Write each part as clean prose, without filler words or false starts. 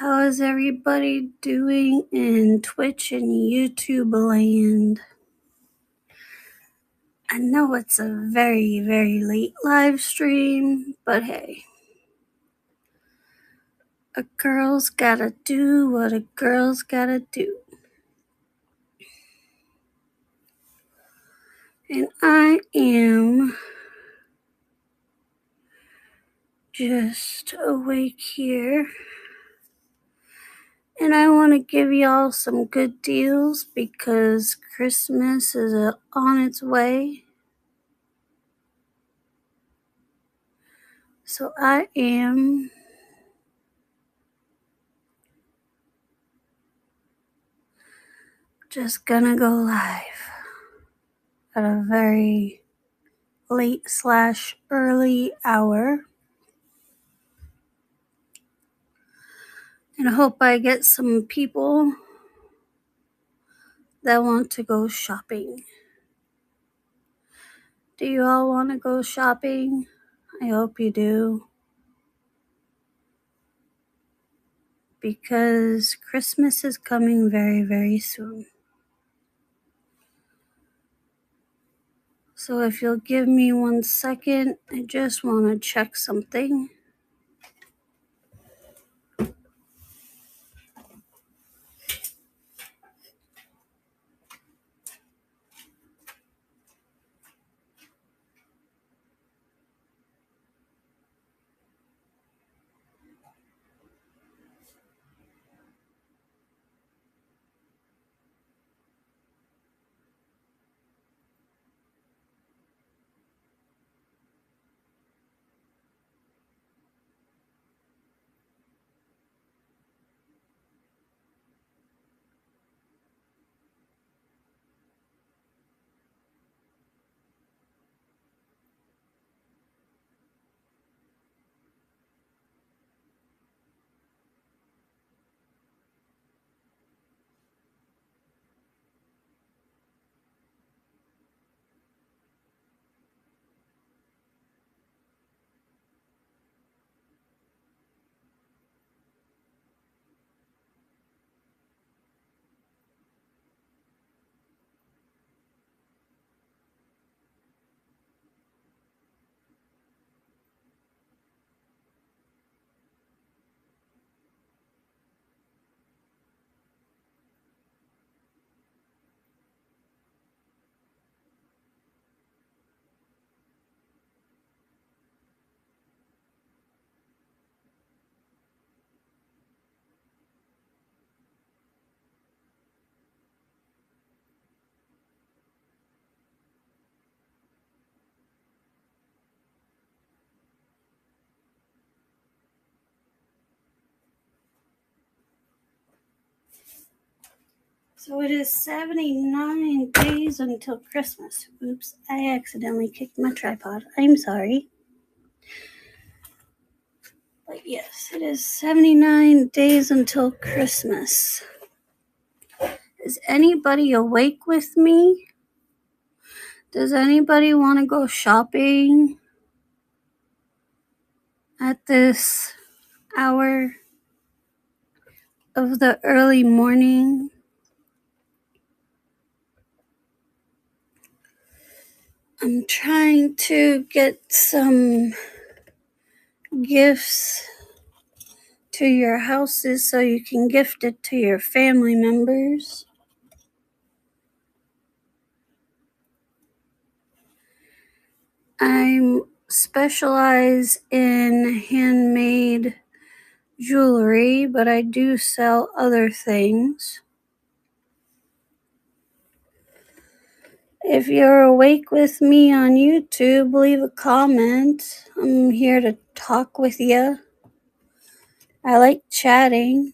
How is everybody doing in Twitch and YouTube land? I know it's a very, very late live stream, but hey. A girl's gotta do what a girl's gotta do. And I am just awake here. And I want to give y'all some good deals because Christmas is on its way. So I am just gonna go live at a very late/early hour. And I hope I get some people that want to go shopping. Do you all want to go shopping? I hope you do. Because Christmas is coming very, very soon. So if you'll give me 1 second, I just want to check something. So it is 79 days until Christmas. Oops, I accidentally kicked my tripod. I'm sorry. But yes, it is 79 days until Christmas. Is anybody awake with me? Does anybody want to go shopping at this hour of the early morning? I'm trying to get some gifts to your houses so you can gift it to your family members. I specialize in handmade jewelry, but I do sell other things. If you're awake with me on YouTube, leave a comment. I'm here to talk with you. I like chatting,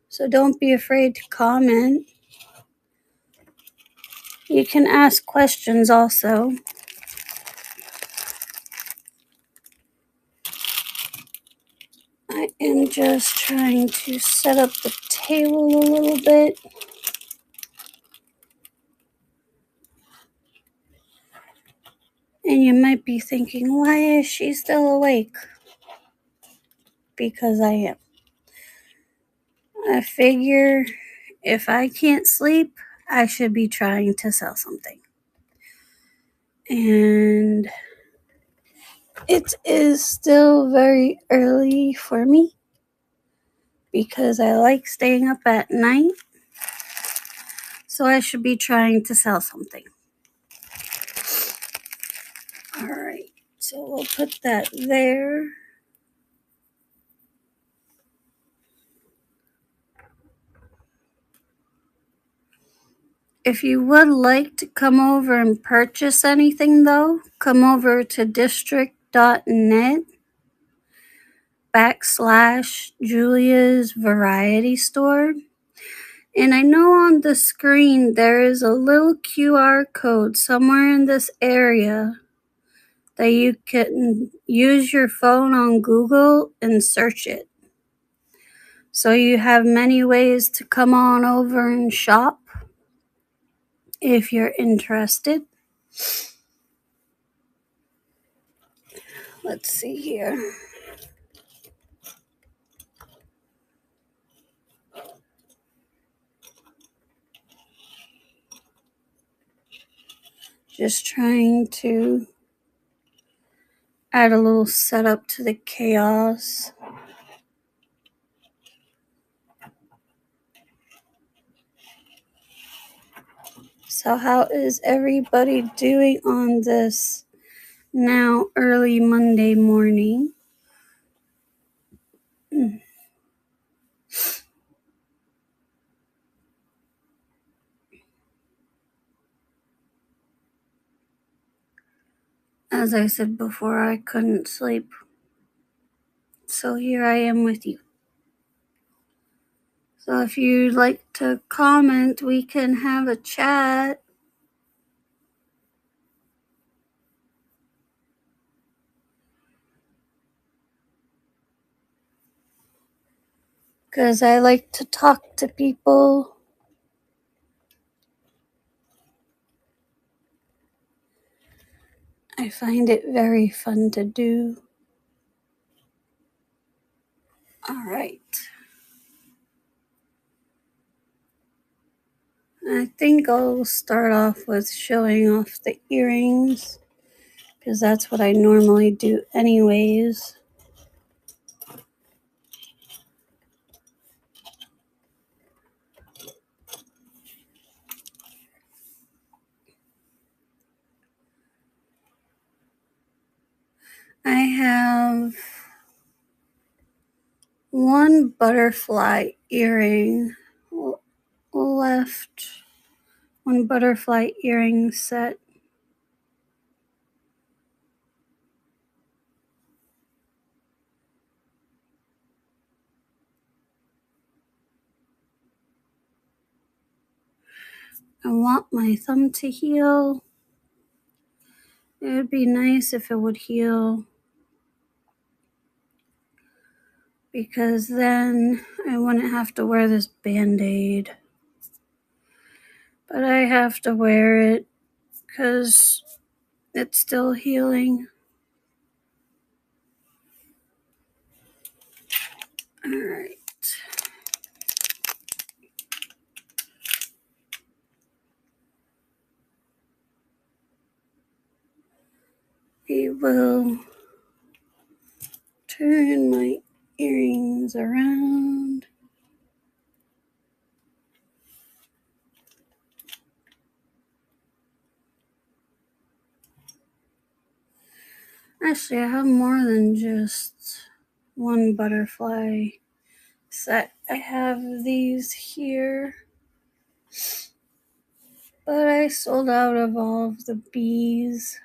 so don't be afraid to comment. You can ask questions also. I am just trying to set up the table a little bit. And you might be thinking, why is she still awake? Because I am. I figure if I can't sleep, I should be trying to sell something. And it is still very early for me because I like staying up at night. So I should be trying to sell something. All right, so we'll put that there. If you would like to come over and purchase anything, though, come over to district.net/Julia's Variety Store. And I know on the screen there is a little QR code somewhere in this area that you can use your phone on Google and search it. So you have many ways to come on over and shop if you're interested. Let's see here. Just trying to add a little setup to the chaos. So how is everybody doing on this now early Monday morning? As I said before, I couldn't sleep. So here I am with you. So if you'd like to comment, we can have a chat. Because I like to talk to people. I find it very fun to do. All right. I think I'll start off with showing off the earrings, because that's what I normally do anyways. I have one butterfly earring left. One butterfly earring set. I want my thumb to heal. It would be nice if it would heal, because then I wouldn't have to wear this Band-Aid. But I have to wear it because it's still healing. All right. We will turn my earrings around. Actually, I have more than just one butterfly set. I have these here, but I sold out of all of the bees.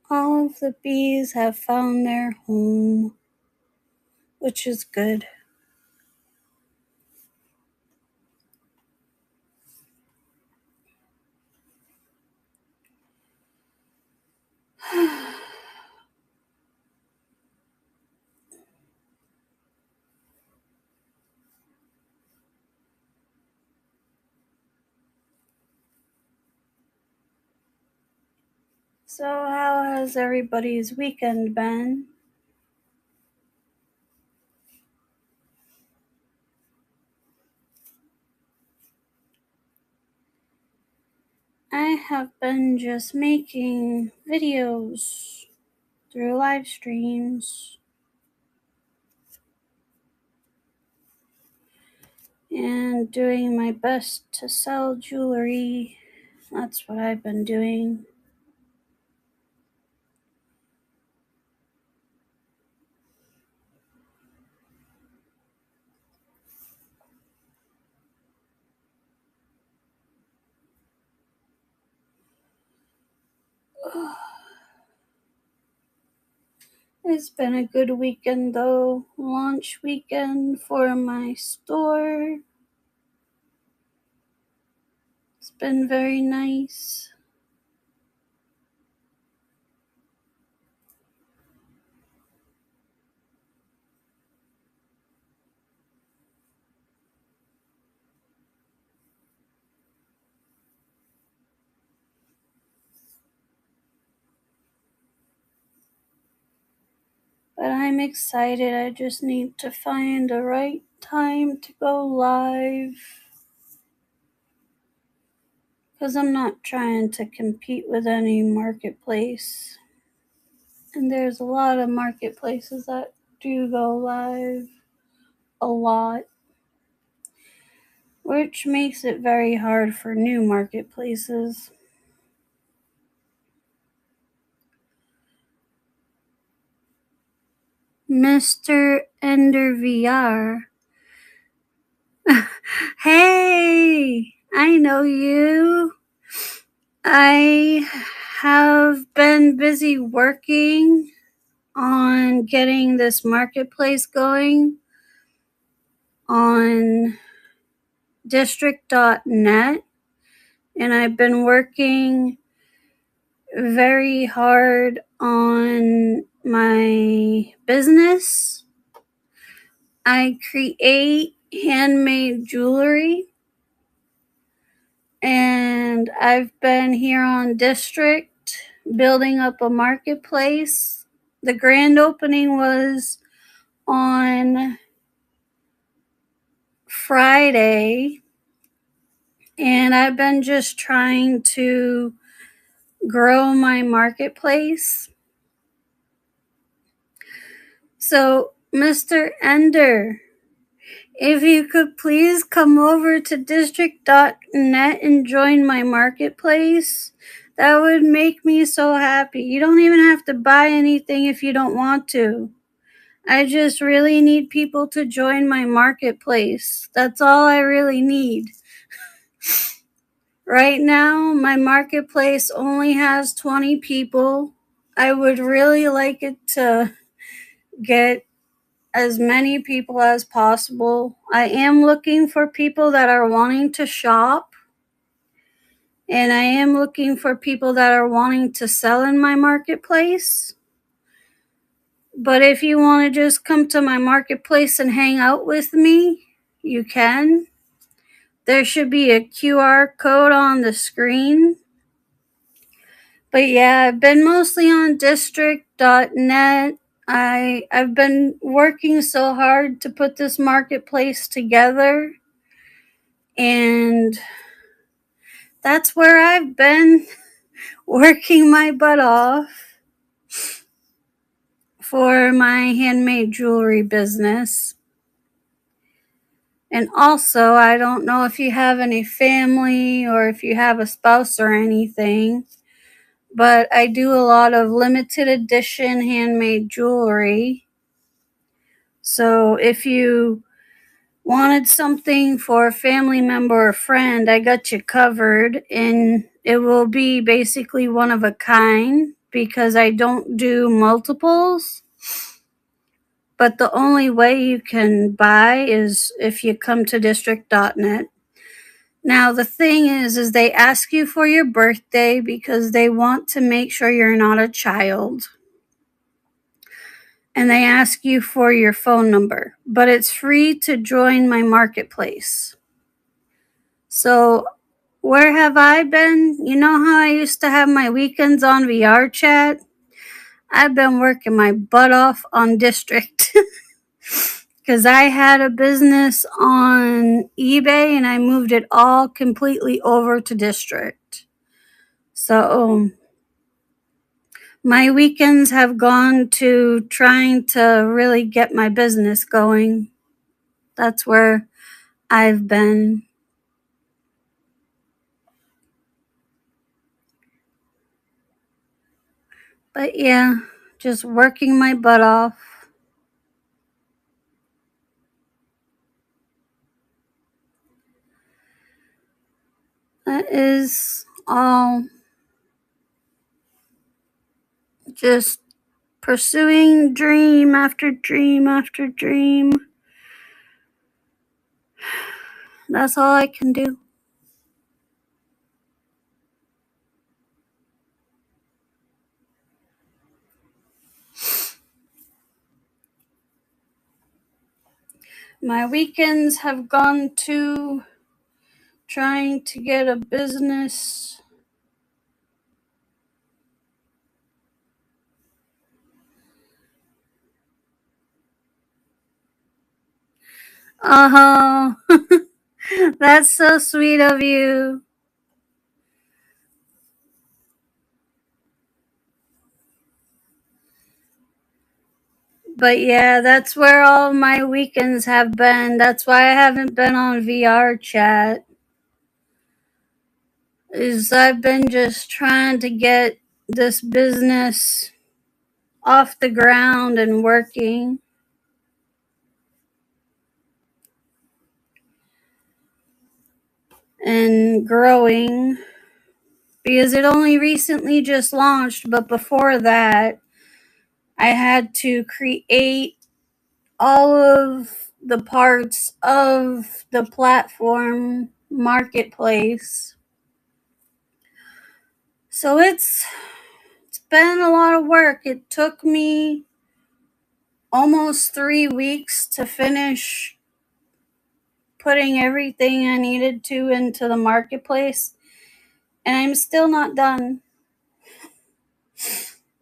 All of the bees have found their home, which is good. So, how has everybody's weekend been? I have been just making videos through live streams and doing my best to sell jewelry. That's what I've been doing. It's been a good weekend though. Launch weekend for my store. It's been very nice. But I'm excited. I just need to find the right time to go live. Because I'm not trying to compete with any marketplace. And there's a lot of marketplaces that do go live a lot, which makes it very hard for new marketplaces. Mr. Ender VR. Hey, I know you. I have been busy working on getting this marketplace going on district.net, and I've been working very hard on my business. I create handmade jewelry, and I've been here on District building up a marketplace. The grand opening was on Friday, and I've been just trying to grow my marketplace. So, Mr. Ender, if you could please come over to district.net and join my marketplace, that would make me so happy. You don't even have to buy anything if you don't want to. I just really need people to join my marketplace. That's all I really need. Right now, my marketplace only has 20 people. I would really like it to get as many people as possible. I am looking for people that are wanting to shop, and I am looking for people that are wanting to sell in my marketplace. But if you want to just come to my marketplace and hang out with me, you can. There should be a QR code on the screen. But yeah, I've been mostly on district.net. I've been working so hard to put this marketplace together, and that's where I've been working my butt off for my handmade jewelry business. And also, I don't know if you have any family or if you have a spouse or anything, but I do a lot of limited edition handmade jewelry. So if you wanted something for a family member or friend, I got you covered, and it will be basically one of a kind because I don't do multiples. But the only way you can buy is if you come to district.net. Now, the thing is they ask you for your birthday because they want to make sure you're not a child. And they ask you for your phone number. But it's free to join my marketplace. So Where have I been? You know how I used to have my weekends on VR chat? I've been working my butt off on District because I had a business on eBay and I moved it all completely over to District. So my weekends have gone to trying to really get my business going. That's where I've been. But yeah, just working my butt off. That is all. Just pursuing dream after dream after dream. That's all I can do. My weekends have gone to trying to get a business. Oh, that's so sweet of you. But yeah, that's where all my weekends have been. That's why I haven't been on VR chat. Is I've been just trying to get this business off the ground and working and growing because it only recently just launched, but before that I had to create all of the parts of the platform marketplace. So it's been a lot of work. It took me almost 3 weeks to finish putting everything I needed to into the marketplace, and I'm still not done.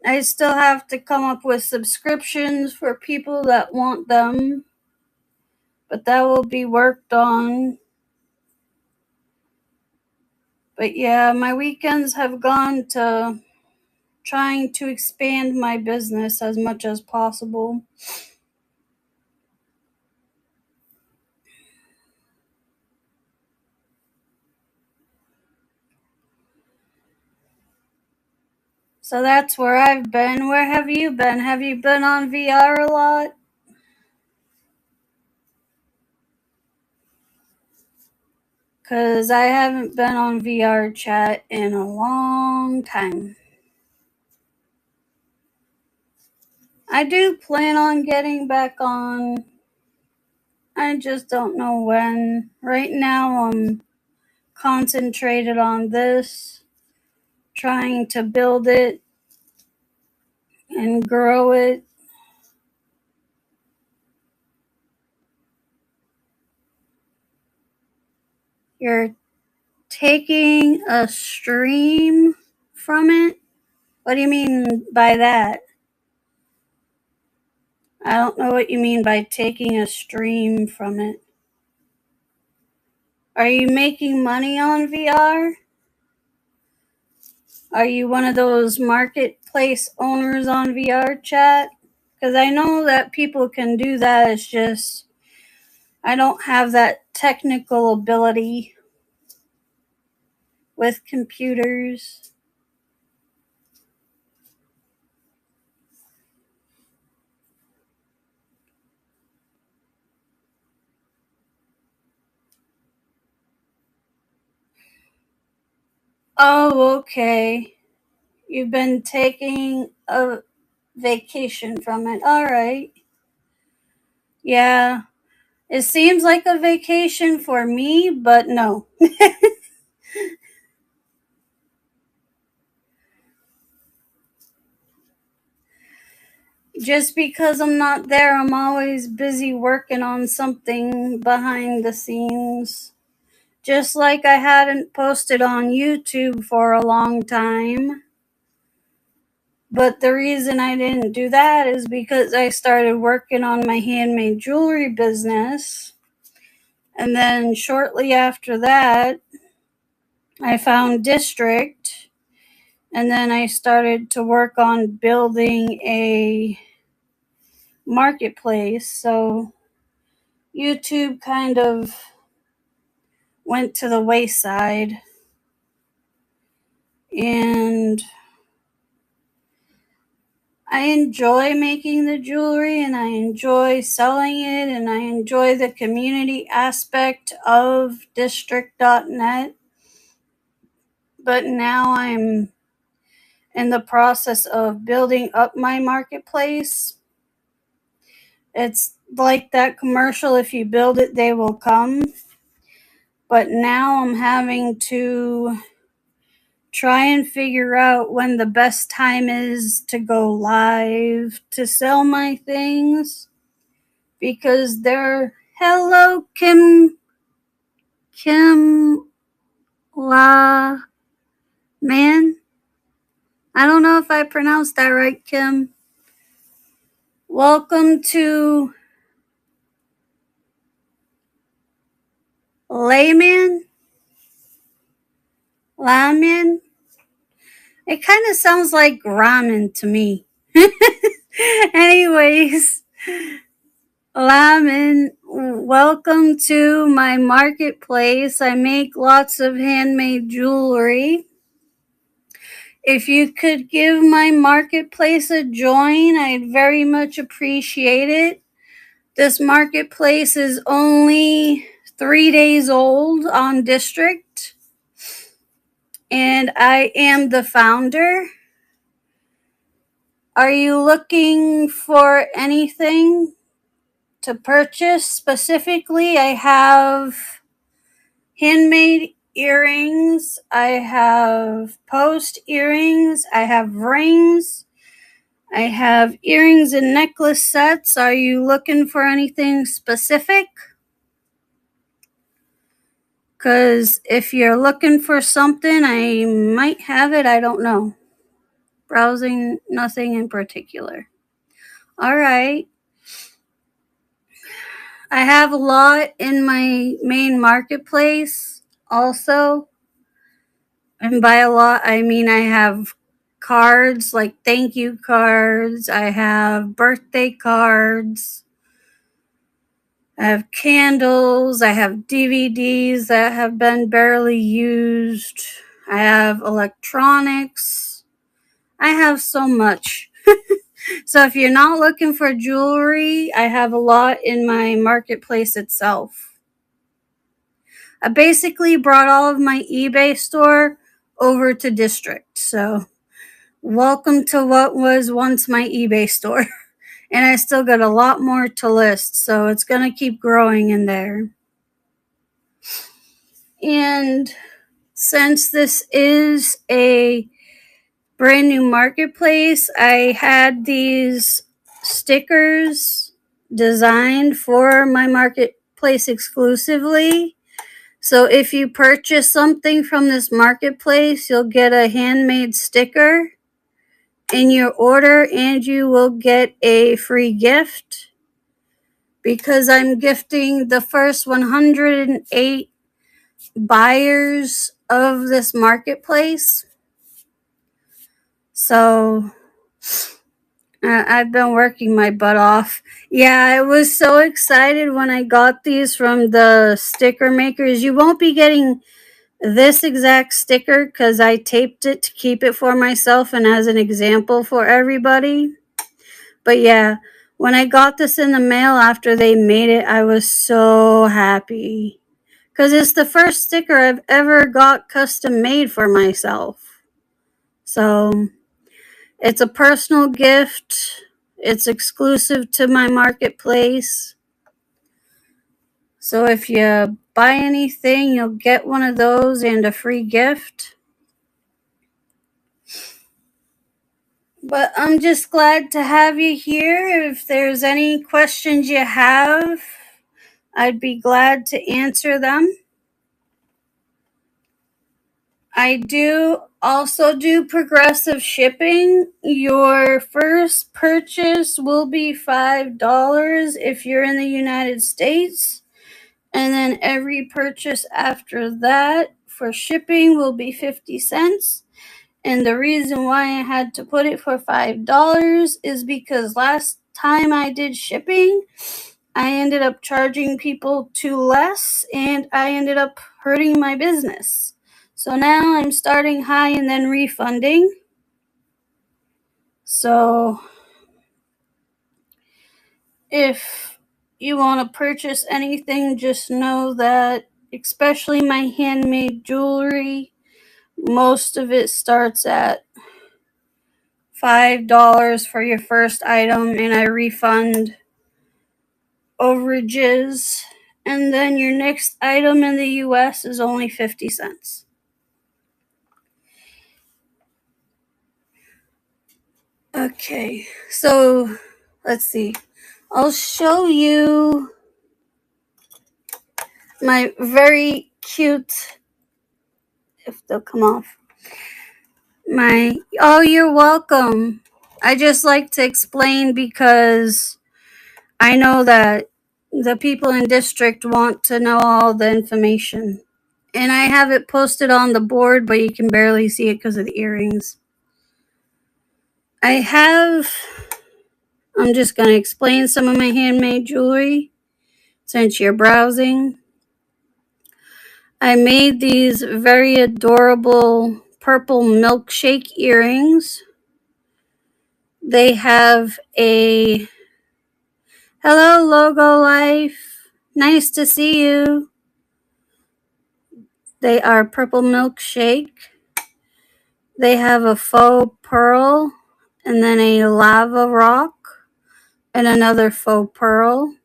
I still have to come up with subscriptions for people that want them, but that will be worked on. But yeah, my weekends have gone to trying to expand my business as much as possible. So that's where I've been. Where have you been? Have you been on VR a lot? Because I haven't been on VR chat in a long time. I do plan on getting back on. I just don't know when. Right now, I'm concentrated on this, trying to build it and grow it. You're taking a stream from it? What do you mean by that? I don't know what you mean by taking a stream from it. Are you making money on VR? Are you one of those marketplace owners on VR chat? Because I know that people can do that. It's just I don't have that technical ability with computers. Oh, okay. You've been taking a vacation from it. All right. Yeah. It seems like a vacation for me, but no. Just because I'm not there, I'm always busy working on something behind the scenes. just like I hadn't posted on YouTube for a long time. But the reason I didn't do that is because I started working on my handmade jewelry business. And then shortly after that, I found District. And then I started to work on building a marketplace. So YouTube kind of went to the wayside. And I enjoy making the jewelry and I enjoy selling it and I enjoy the community aspect of District.net. But now I'm in the process of building up my marketplace. It's like that commercial, if you build it, they will come. But now I'm having to try and figure out when the best time is to go live to sell my things, because they're hello Kim La Man. I don't know if I pronounced that right, Kim. Welcome to Layman. Laman. It kind of sounds like ramen to me. Anyways, Laman, welcome to my marketplace. I make lots of handmade jewelry. If you could give my marketplace a join, I'd very much appreciate it. This marketplace is only 3 days old on District, and I am the founder. Are you looking for anything to purchase specifically? I have handmade earrings, I have post earrings, I have rings, I have earrings and necklace sets. Are you looking for anything specific? Because if you're looking for something, I might have it. I don't know. Browsing, nothing in particular. All right. I have a lot in my main marketplace also. And by a lot, I mean I have cards, like thank you cards. I have birthday cards. I have candles. I have DVDs that have been barely used. I have electronics. I have so much. So if you're not looking for jewelry, I have a lot in my marketplace itself. I basically brought all of my eBay store over to District. So welcome to what was once my eBay store. And I still got a lot more to list, so it's going to keep growing in there. And since this is a brand new marketplace, I had these stickers designed for my marketplace exclusively. So if you purchase something from this marketplace, you'll get a handmade sticker in your order and you will get a free gift, because I'm gifting the first 108 buyers of this marketplace. So I've been working my butt off. Yeah, I was so excited when I got these from the sticker makers. You won't be getting this exact sticker because I taped it to keep it for myself and as an example for everybody. But yeah, when I got this in the mail after they made it, I was so happy. Because it's the first sticker I've ever got custom made for myself. So it's a personal gift. It's exclusive to my marketplace. So if you buy anything, you'll get one of those and a free gift. But I'm just glad to have you here. If there's any questions you have, I'd be glad to answer them. I do also do progressive shipping. Your first purchase will be $5 if you're in the United States. And then every purchase after that for shipping will be 50 cents. And the reason why I had to put it for $5 is because last time I did shipping, I ended up charging people too less and I ended up hurting my business. So now I'm starting high and then refunding. So if you want to purchase anything, just know that, especially my handmade jewelry, most of it starts at $5 for your first item, and I refund overages. And then your next item in the US is only 50 cents. Okay, so let's see. I'll show you my very cute, if they'll come off. Oh, you're welcome. I just like to explain because I know that the people in district want to know all the information. And I have it posted on the board, but you can barely see it because of the earrings. I'm just going to explain some of my handmade jewelry since you're browsing. I made these very adorable purple milkshake earrings. They have a hello, Logo Life. Nice to see you. They are purple milkshake. They have a faux pearl and then a lava rock and another faux pearl.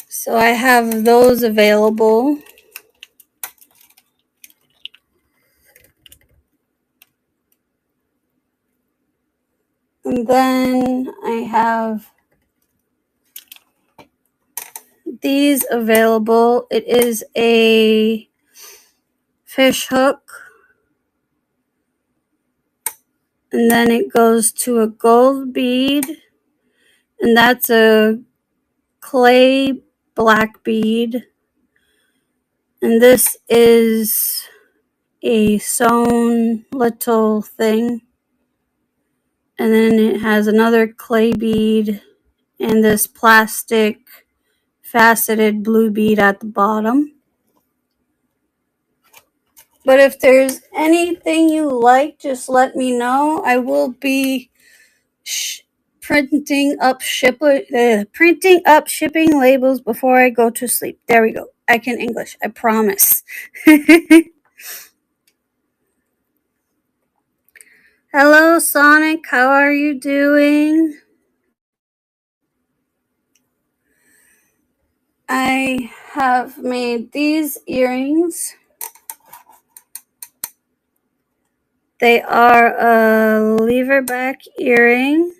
So I have those available. And then I have these available. It is a fish hook. And then it goes to a gold bead. And that's a clay black bead. And this is a sewn little thing. And then it has another clay bead and this plastic faceted blue bead at the bottom. But if there's anything you like, just let me know. I will be printing up shipping labels before I go to sleep. There we go. I can English. I promise. Hello, Sonic. How are you doing? I have made these earrings. They are a lever back earring.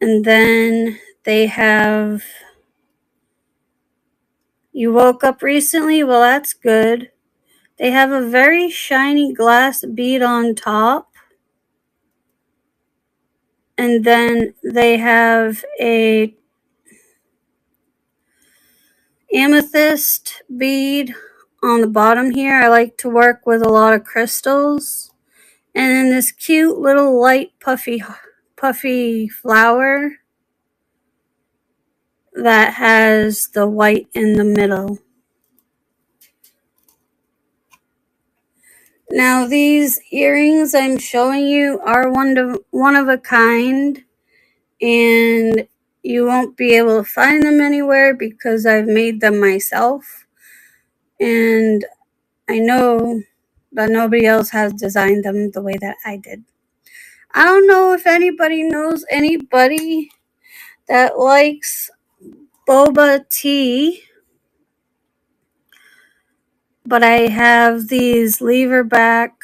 And then they have, you woke up recently? Well, that's good. They have a very shiny glass bead on top. And then they have a amethyst bead on the bottom here. I like to work with a lot of crystals. And then this cute little light puffy flower that has the white in the middle. Now these earrings I'm showing you are one of a kind, and you won't be able to find them anywhere because I've made them myself. And I know that nobody else has designed them the way that I did. I don't know if anybody knows anybody that likes boba tea, but I have these lever back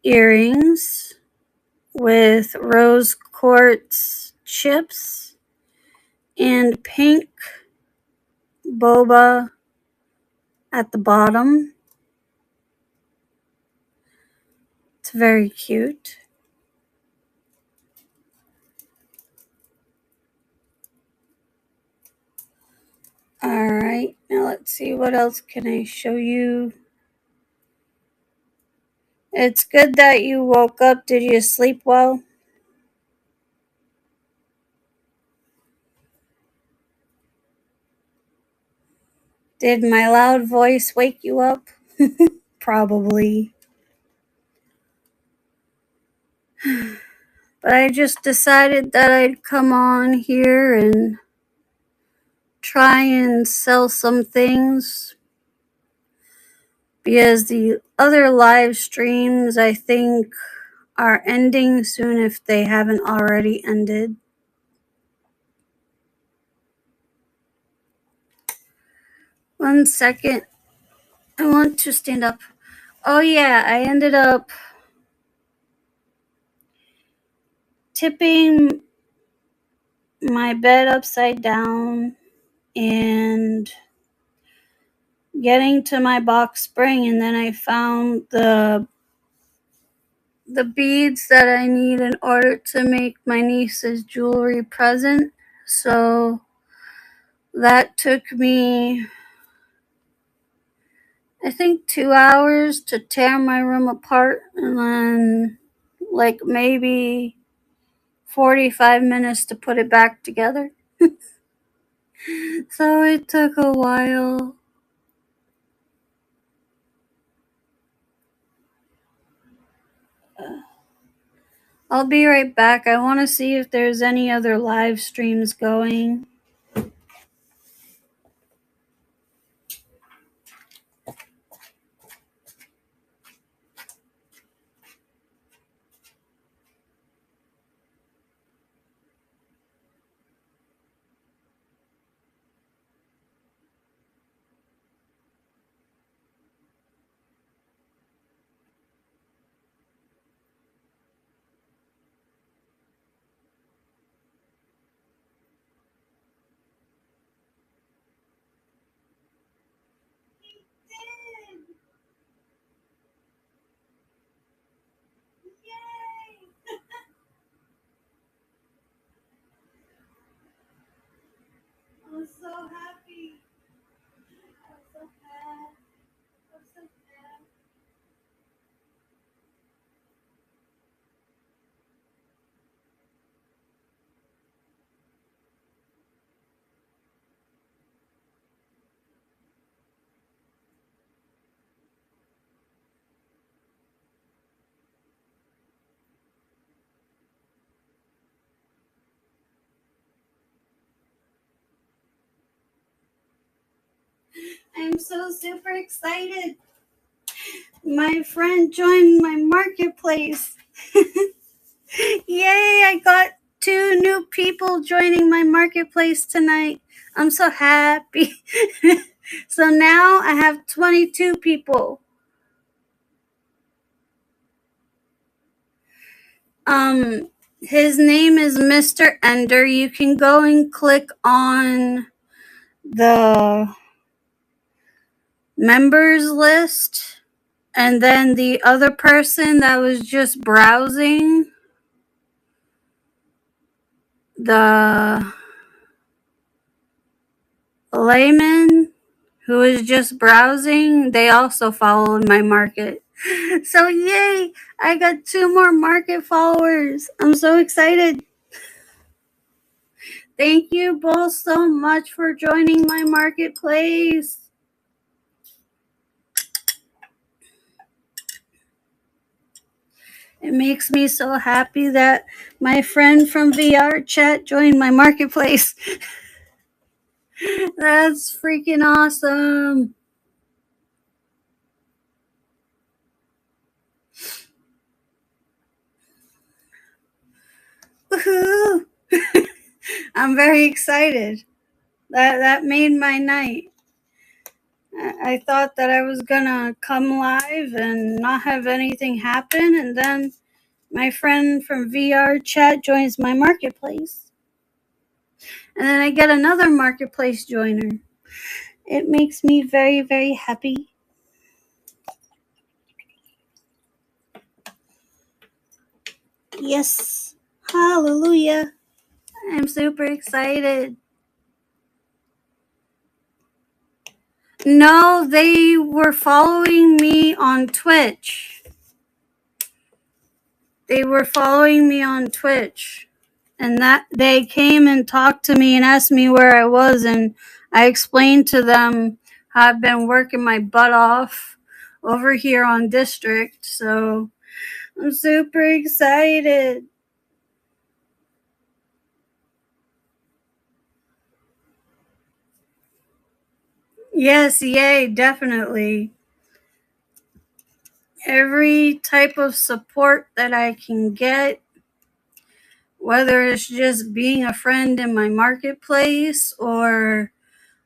earrings with rose quartz chips and pink boba at the bottom. It's very cute. Alright, now let's see what else can I show you. It's good that you woke up. Did you sleep well? Did my loud voice wake you up? Probably. But I just decided that I'd come on here and try and sell some things, because the other live streams, I think, are ending soon if they haven't already ended. One second. I want to stand up. Oh yeah, I ended up tipping my bed upside down and getting to my box spring, and then I found the beads that I need in order to make my niece's jewelry present. So that took me, I think, 2 hours to tear my room apart, and then like maybe 45 minutes to put it back together. So it took a while. I'll be right back. I want to see if there's any other live streams going. I'm so happy. I'm so sad. I'm so sad. I'm so super excited. My friend joined my marketplace. Yay, I got 2 new people joining my marketplace tonight. I'm so happy. So now I have 22 people. His name is Mr. Ender. You can go and click on the members list, and then the other person that was just browsing, the layman who was just browsing, they also followed my market. So yay, I got 2 more market followers. I'm so excited. Thank you both so much for joining my marketplace. It makes me so happy that my friend from VR chat joined my marketplace. That's freaking awesome. Woohoo! I'm very excited. That made my night. I thought that I was gonna come live and not have anything happen, and then my friend from VR chat joins my marketplace. And then I get another marketplace joiner. It makes me very, very happy. Yes. Hallelujah. I'm super excited. No, they were following me on Twitch. They were following me on Twitch. And that they came and talked to me and asked me where I was, and I explained to them how I've been working my butt off over here on District. So I'm super excited. Yes, yay, definitely. Every type of support that I can get, whether it's just being a friend in my marketplace or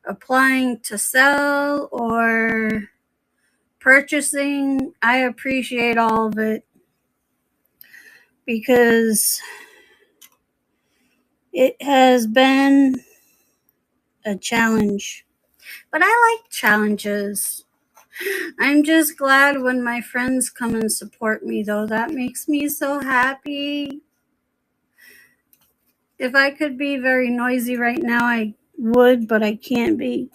applying to sell or purchasing, I appreciate all of it because it has been a challenge. But I like challenges. I'm just glad when my friends come and support me, though. That makes me so happy. If I could be very noisy right now, I would, but I can't be.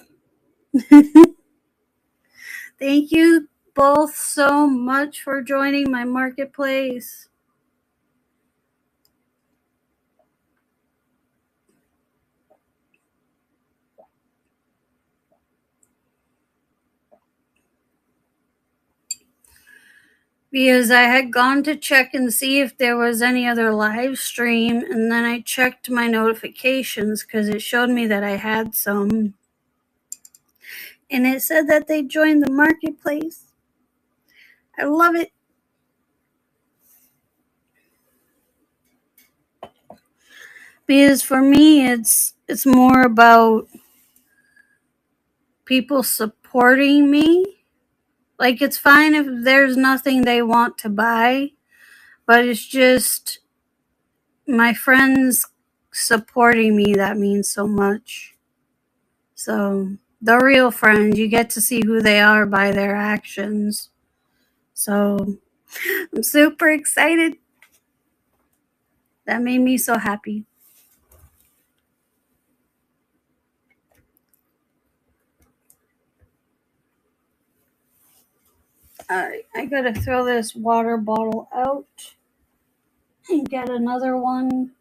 Thank you both so much for joining my marketplace. Because I had gone to check and see if there was any other live stream, and then I checked my notifications because it showed me that I had some. And it said that they joined the marketplace. I love it. Because for me it's more about people supporting me. Like, it's fine if there's nothing they want to buy, but it's just my friends supporting me that means so much. So the real friends, you get to see who they are by their actions. So I'm super excited. That made me so happy. Alright, I gotta throw this water bottle out and get another one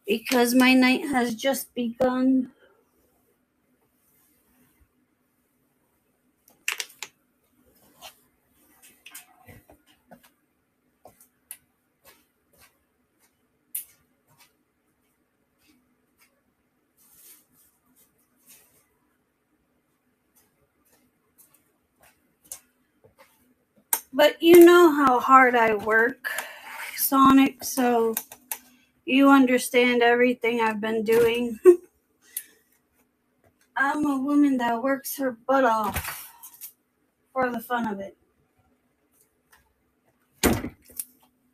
because my night has just begun. But you know how hard I work, Sonic, so you understand everything I've been doing. I'm a woman that works her butt off for the fun of it.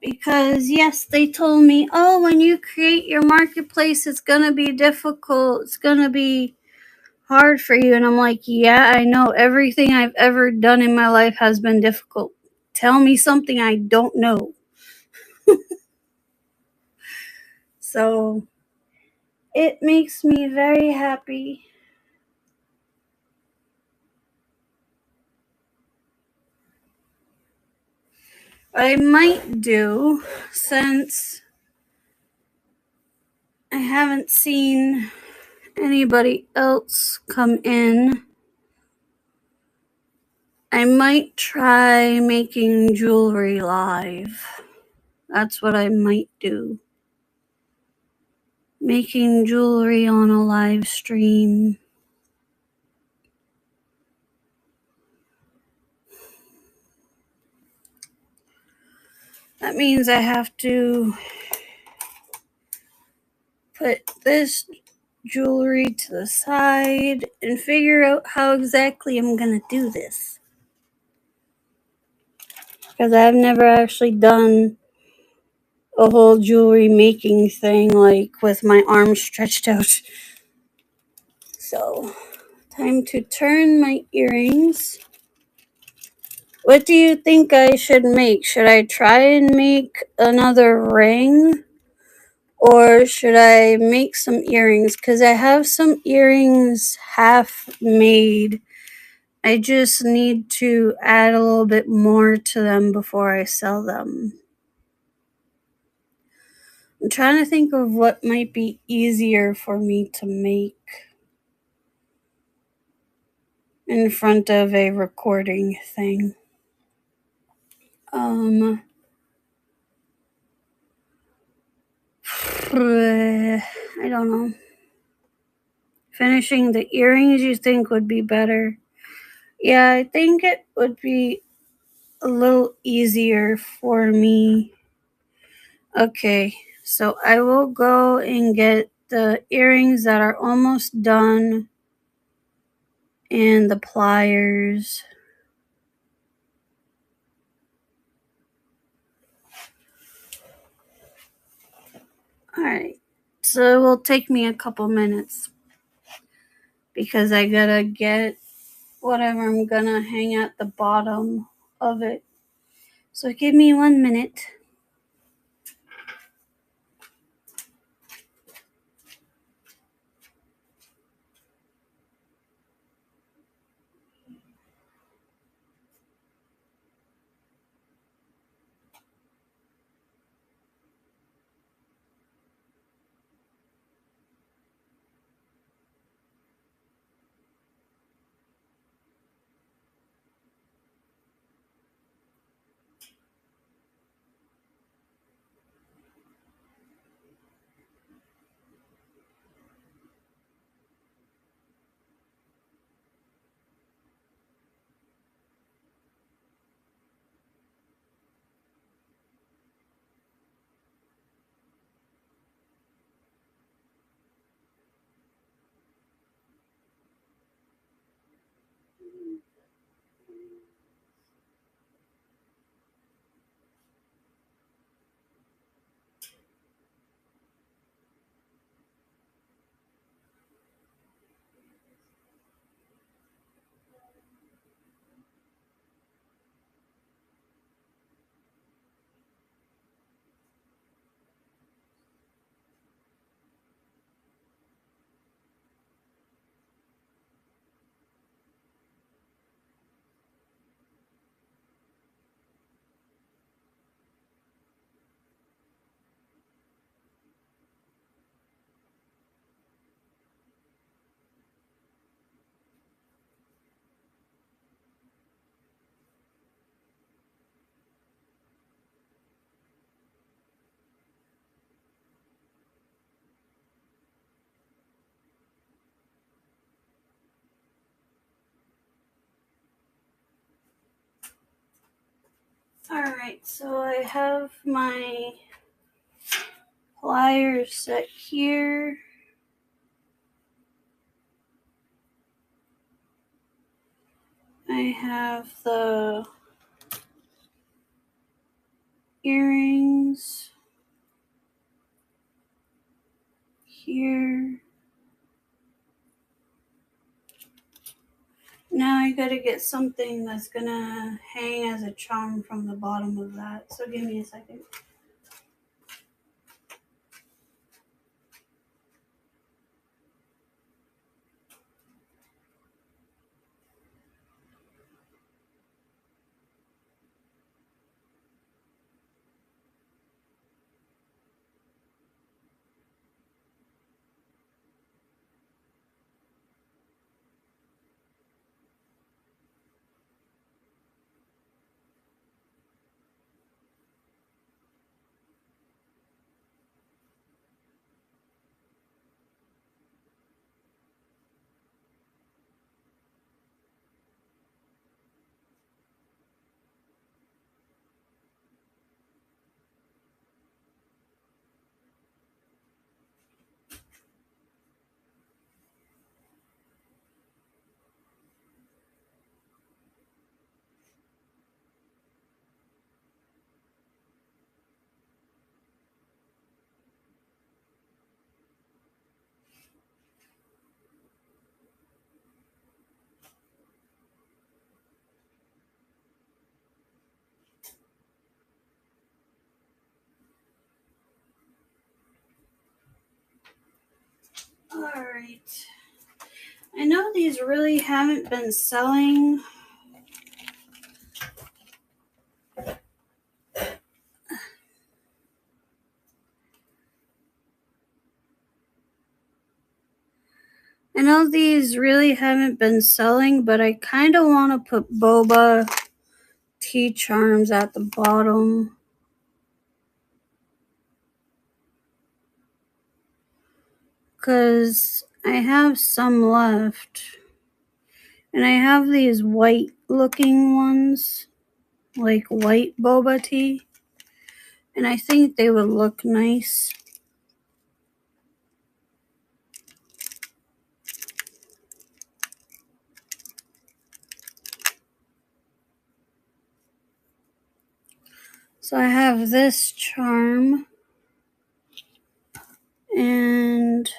Because, yes, they told me, oh, when you create your marketplace, it's going to be difficult. It's going to be hard for you. And I'm like, yeah, I know. Everything I've ever done in my life has been difficult. Tell me something I don't know. So it makes me very happy. What I might do, since I haven't seen anybody else come in, I might try making jewelry live. That's what I might do. Making jewelry on a live stream. That means I have to put this jewelry to the side and figure out how exactly I'm gonna do this. Because I've never actually done a whole jewelry making thing, like with my arms stretched out. So Time to turn my earrings. What do you think I should make? Should I try and make another ring? Or should I make some earrings? Because I have some earrings half made. I just need to add a little bit more to them before I sell them. I'm trying to think of what might be easier for me to make in front of a recording thing. I don't know. Finishing the earrings, you think would be better? Yeah, I think it would be a little easier for me. Okay, so I will go and get the earrings that are almost done and the pliers. Alright, so it will take me a couple minutes because I gotta get whatever I'm gonna hang at the bottom of it. So give me 1 minute. Alright, so I have my pliers set here. I have the earrings here. Now I gotta get something that's gonna hang as a charm from the bottom of that. So give me a second. Alright. I know these really haven't been selling. I know these really haven't been selling, but I kind of want to put boba tea charms at the bottom. Because I have some left. And I have these white looking ones, like white boba tea. And I think they would look nice. So I have this charm. And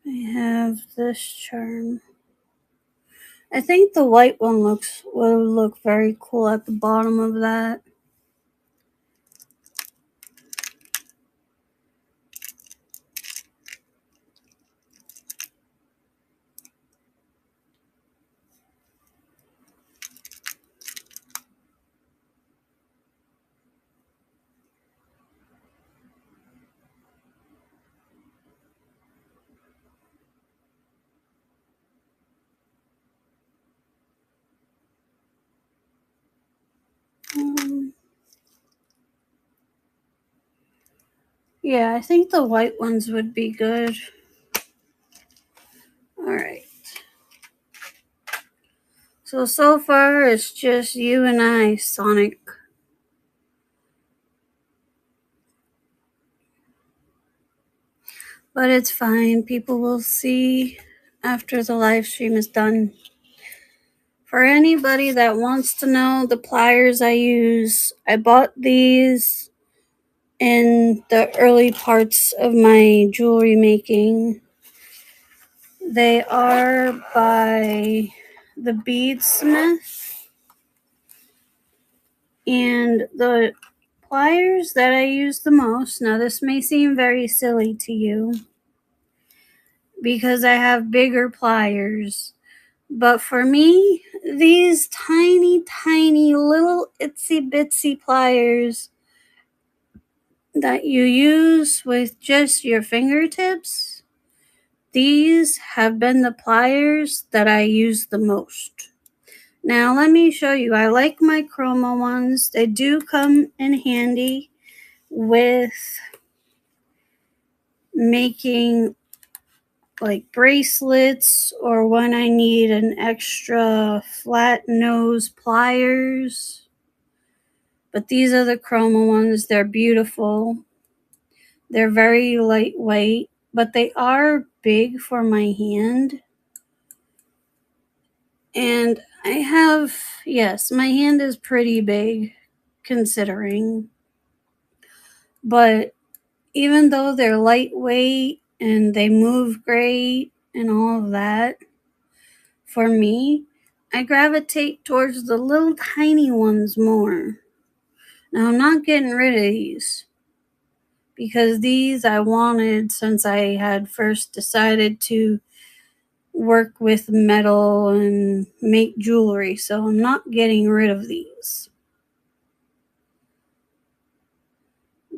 I have this charm. I think the white one will look very cool at the bottom of that. Yeah, I think the white ones would be good. Alright. So far it's just you and I, Sonic. But it's fine. People will see after the live stream is done. For anybody that wants to know the pliers I use, I bought these in the early parts of my jewelry making. They are by the Beadsmith, and the pliers that I use the most, now this may seem very silly to you because I have bigger pliers, but for me, these tiny, tiny little itsy bitsy pliers that you use with just your fingertips, these have been the pliers that I use the most. Now let me show you. I like my chroma ones. They do come in handy with making like bracelets or when I need an extra flat nose pliers. But these are the chroma ones. They're beautiful. They're very lightweight, but they are big for my hand. And I have, yes, my hand is pretty big considering. But even though they're lightweight and they move great and all of that, for me, I gravitate towards the little tiny ones more. Now, I'm not getting rid of these because these I wanted since I had first decided to work with metal and make jewelry, so I'm not getting rid of these.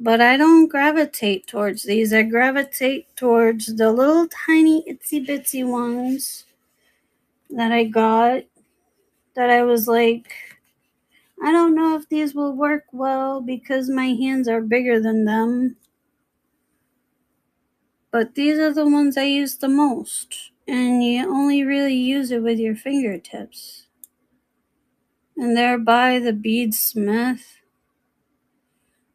But I don't gravitate towards these. I gravitate towards the little tiny itsy bitsy ones that I got, that I was like, I don't know if these will work well because my hands are bigger than them. But these are the ones I use the most. And you only really use it with your fingertips. And they're by the Beadsmith.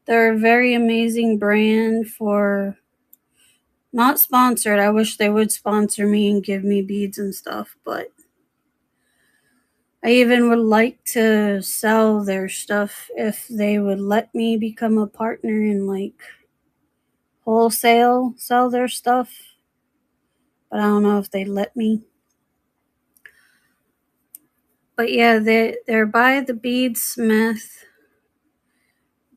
They're a very amazing brand for, not sponsored. I wish they would sponsor me and give me beads and stuff, but I even would like to sell their stuff if they would let me become a partner and like wholesale sell their stuff. But I don't know if they'd let me. But yeah, they're by the Beadsmith.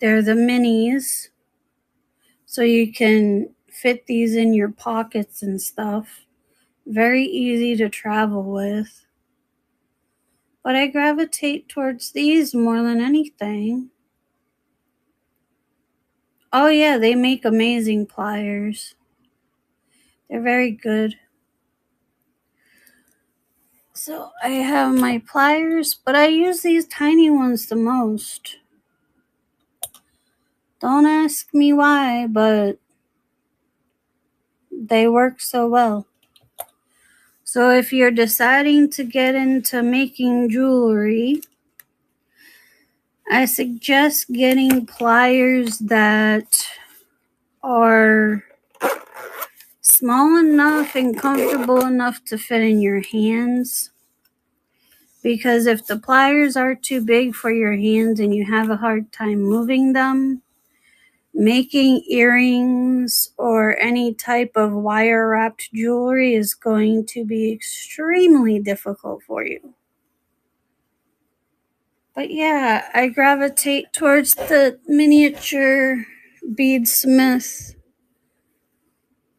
They're the minis. So you can fit these in your pockets and stuff. Very easy to travel with. But I gravitate towards these more than anything. Oh yeah, they make amazing pliers. They're very good. So I have my pliers, but I use these tiny ones the most. Don't ask me why, but they work so well. So if you're deciding to get into making jewelry, I suggest getting pliers that are small enough and comfortable enough to fit in your hands. Because if the pliers are too big for your hands and you have a hard time moving them, making earrings or any type of wire wrapped jewelry is going to be extremely difficult for you. But yeah, I gravitate towards the miniature Beadsmith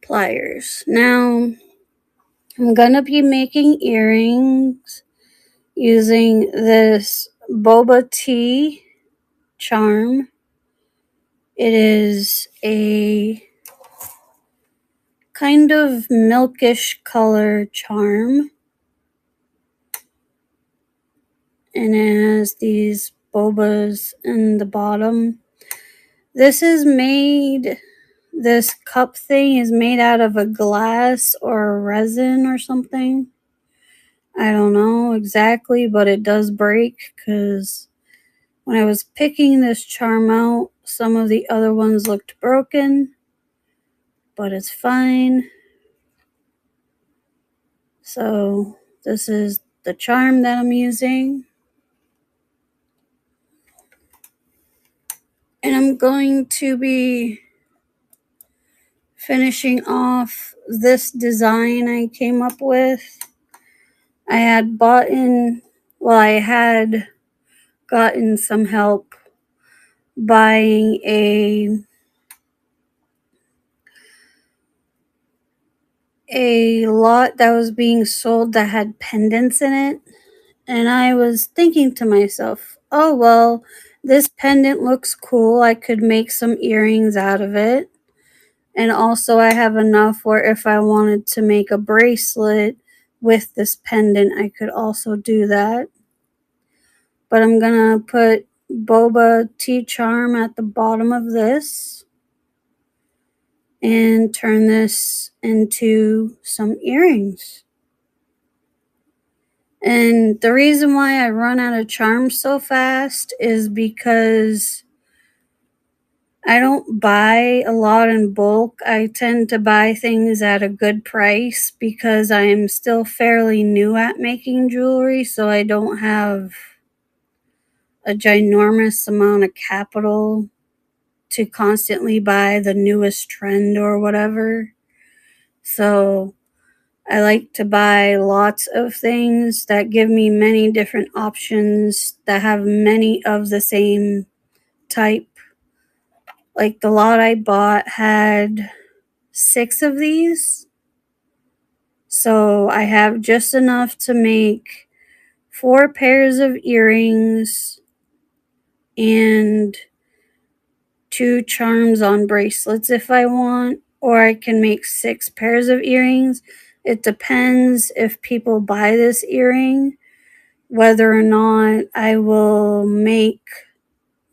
pliers. Now, I'm gonna be making earrings using this boba tea charm. It is a kind of milkish color charm. And it has these bobas in the bottom. This cup thing is made out of a glass or a resin or something. I don't know exactly, but it does break because when I was picking this charm out, some of the other ones looked broken, but it's fine. So this is the charm that I'm using. And I'm going to be finishing off this design I came up with. I had gotten some help buying a lot that was being sold that had pendants in it. And I was thinking to myself, oh, well, this pendant looks cool. I could make some earrings out of it. And also I have enough where if I wanted to make a bracelet with this pendant, I could also do that. But I'm going to put boba tea charm at the bottom of this and turn this into some earrings. And the reason why I run out of charms so fast is because I don't buy a lot in bulk. I tend to buy things at a good price because I am still fairly new at making jewelry, so I don't have a ginormous amount of capital to constantly buy the newest trend or whatever. So I like to buy lots of things that give me many different options that have many of the same type. Like the lot I bought had 6 of these. So I have just enough to make 4 pairs of earrings and 2 charms on bracelets if I want, or I can make 6 pairs of earrings. It depends if people buy this earring, whether or not I will make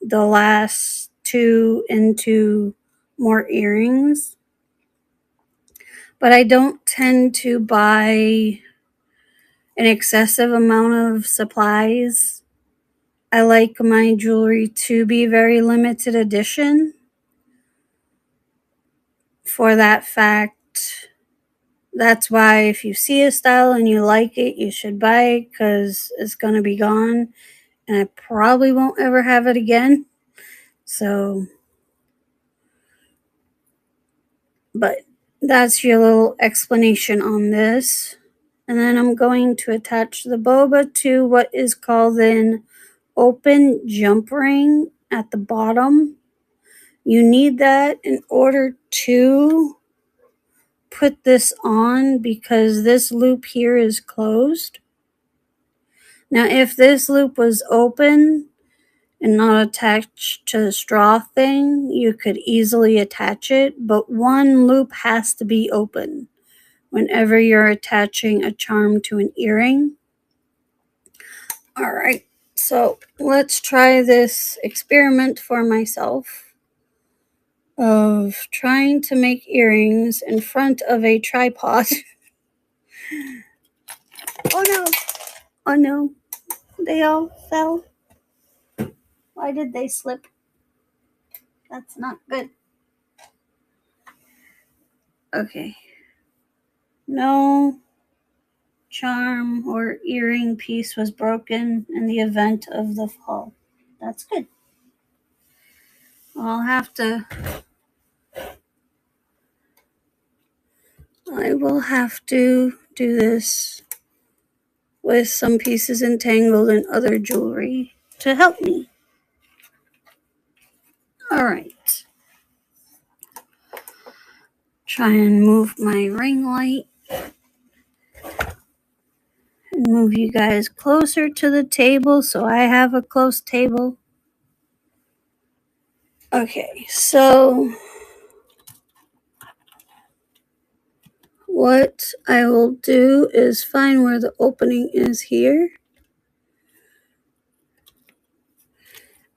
the last 2 into more earrings. But I don't tend to buy an excessive amount of supplies. I like my jewelry to be very limited edition. For that fact, that's why if you see a style and you like it, you should buy it because it's going to be gone and I probably won't ever have it again. So, but that's your little explanation on this. And then I'm going to attach the boba to what is called an open jump ring at the bottom. You need that in order to put this on because this loop here is closed. Now, if this loop was open and not attached to the straw thing, you could easily attach it, but one loop has to be open whenever you're attaching a charm to an earring. All right, so let's try this experiment for myself of trying to make earrings in front of a tripod. Oh no, oh no, they all fell. Why did they slip? That's not good. Okay. No charm or earring piece was broken in the event of the fall. That's good. I will have to do this with some pieces entangled in other jewelry to help me. All right. Try and move my ring light and move you guys closer to the table so I have a close table. Okay, so what I will do is find where the opening is here.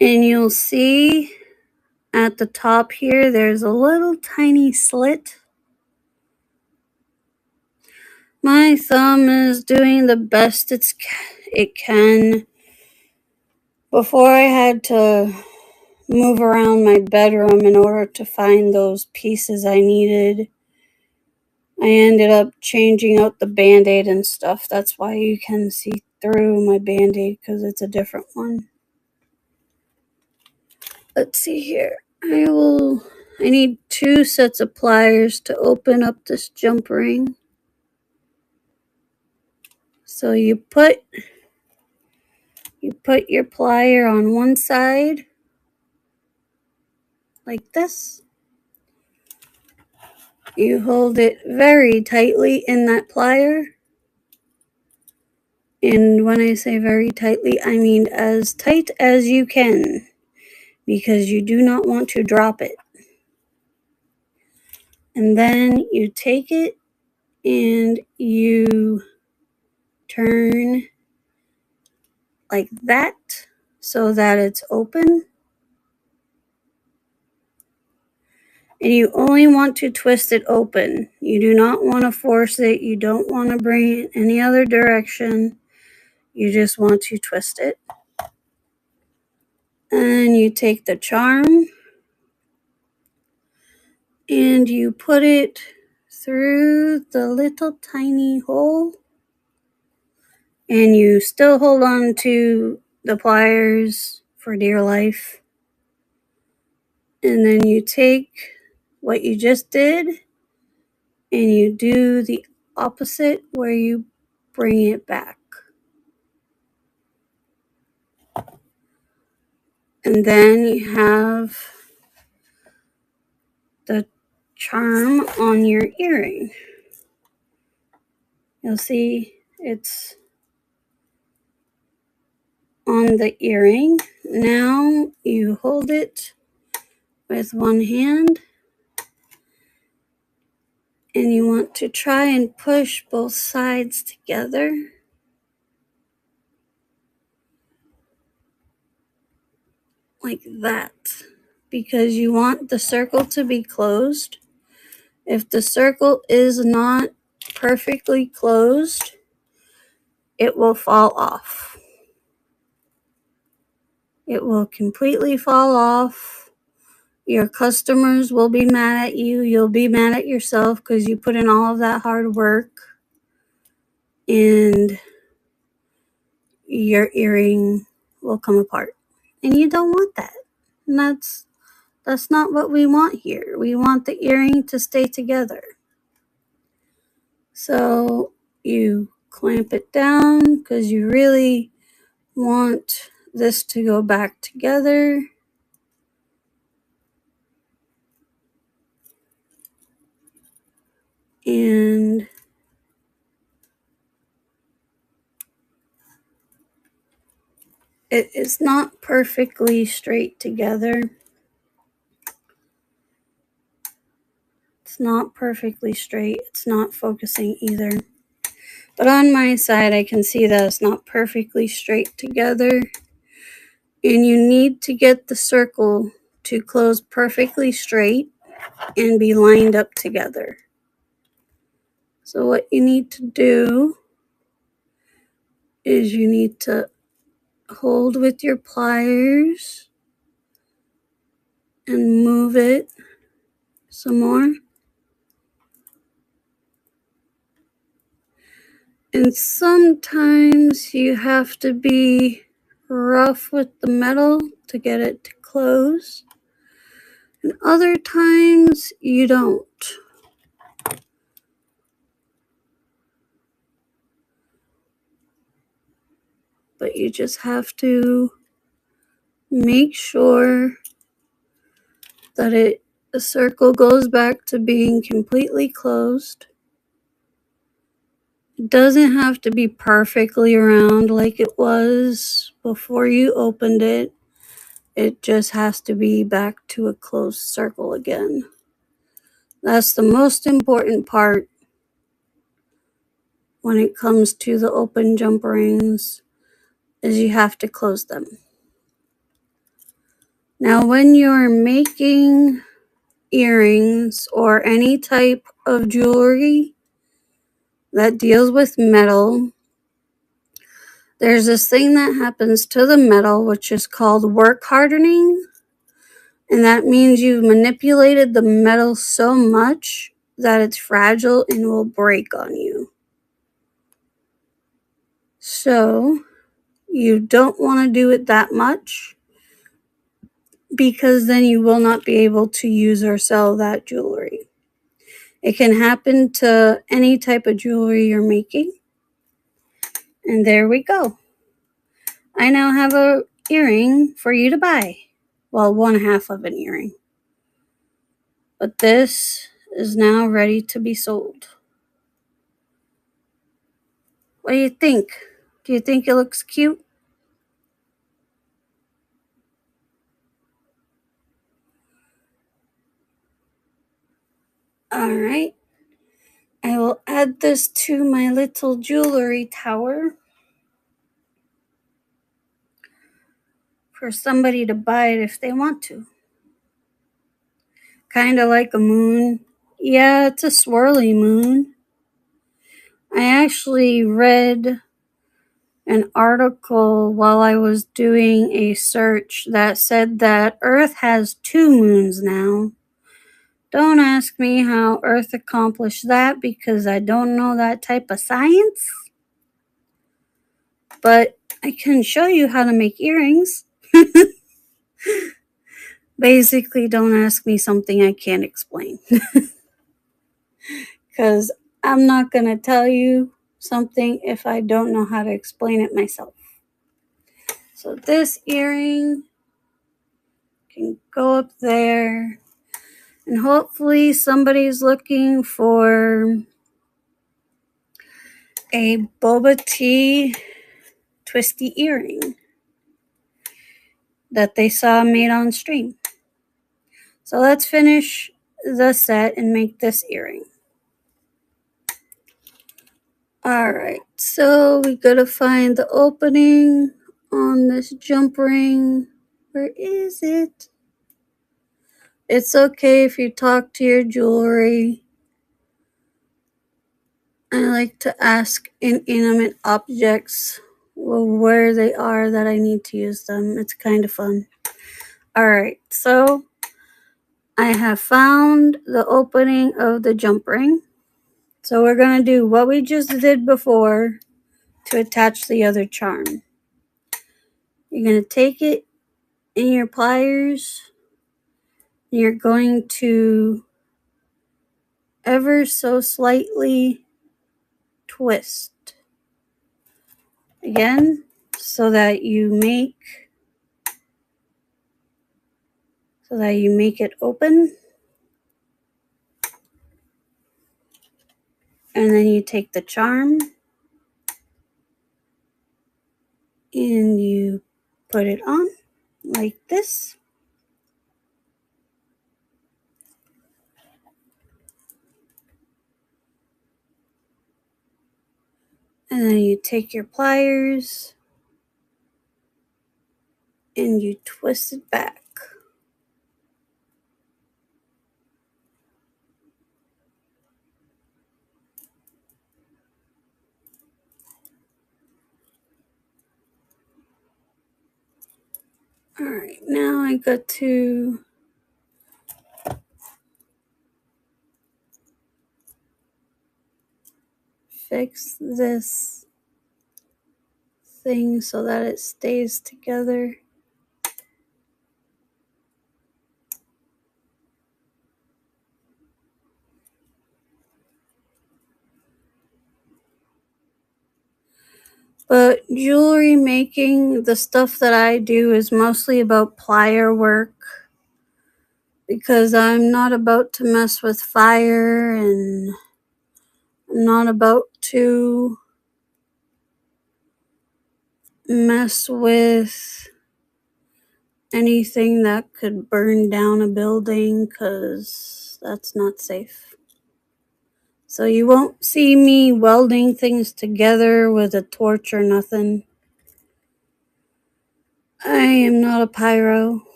And you'll see at the top here, there's a little tiny slit. My thumb is doing the best it can. Before I had to move around my bedroom in order to find those pieces I needed. I ended up changing out the Band-Aid and stuff. That's why you can see through my Band-Aid because it's a different one. Let's see here. I need 2 sets of pliers to open up this jump ring. So you put your plier on one side like this. You hold it very tightly in that plier. And when I say very tightly, I mean as tight as you can, because you do not want to drop it. And then you take it and you turn like that so that it's open. And you only want to twist it open. You do not want to force it. You don't want to bring it any other direction. You just want to twist it. And you take the charm and you put it through the little tiny hole. And you still hold on to the pliers for dear life. And then you take what you just did and you do the opposite where you bring it back. And then you have the charm on your earring. You'll see it's on the earring. Now you hold it with one hand and you want to try and push both sides together. Like that, because you want the circle to be closed. If the circle is not perfectly closed, it will fall off. It will completely fall off. Your customers will be mad at you. You'll be mad at yourself because you put in all of that hard work and your earring will come apart. And you don't want that. And that's not what we want here. We want the earring to stay together. So you clamp it down because you really want this to go back together. And it is not perfectly straight together. It's not perfectly straight. It's not focusing either. But on my side, I can see that it's not perfectly straight together. And you need to get the circle to close perfectly straight and be lined up together. So what you need to do is you need to hold with your pliers and move it some more. And sometimes you have to be rough with the metal to get it to close. And other times you don't. But you just have to make sure that the circle goes back to being completely closed. It doesn't have to be perfectly round like it was before you opened it. It just has to be back to a closed circle again. That's the most important part when it comes to the open jump rings, is you have to close them. Now, when you're making earrings or any type of jewelry that deals with metal, there's this thing that happens to the metal which is called work hardening, and that means you've manipulated the metal so much that it's fragile and will break on you. So you don't want to do it that much, because then you will not be able to use or sell that jewelry. It can happen to any type of jewelry you're making. And there we go. I now have an earring for you to buy. Well, one half of an earring. But this is now ready to be sold. What do you think? Do you think it looks cute? Alright. I will add this to my little jewelry tower for somebody to buy it if they want to. Kind of like a moon. Yeah, it's a swirly moon. I actually read an article while I was doing a search that said that Earth has 2 moons now. Don't ask me how Earth accomplished that, because I don't know that type of science. But I can show you how to make earrings. Basically, don't ask me something I can't explain. Because I'm not going to tell you something if I don't know how to explain it myself. So this earring can go up there. And hopefully somebody's looking for a boba tea twisty earring that they saw made on stream. So let's finish the set and make this earring. Alright, so we gotta find the opening on this jump ring. Where is it? It's okay if you talk to your jewelry. I like to ask inanimate objects where they are that I need to use them. It's kind of fun. Alright, so I have found the opening of the jump ring. So we're going to do what we just did before to attach the other charm. You're going to take it in your pliers. You're going to ever so slightly twist. again so that you make it open. And then you take the charm and you put it on like this. And then you take your pliers and you twist it back. All right, now I got to fix this thing so that it stays together. But jewelry making, the stuff that I do is mostly about plier work because I'm not about to mess with fire and I'm not about to mess with anything that could burn down a building because that's not safe. So you won't see me welding things together with a torch or nothing. I am not a pyro.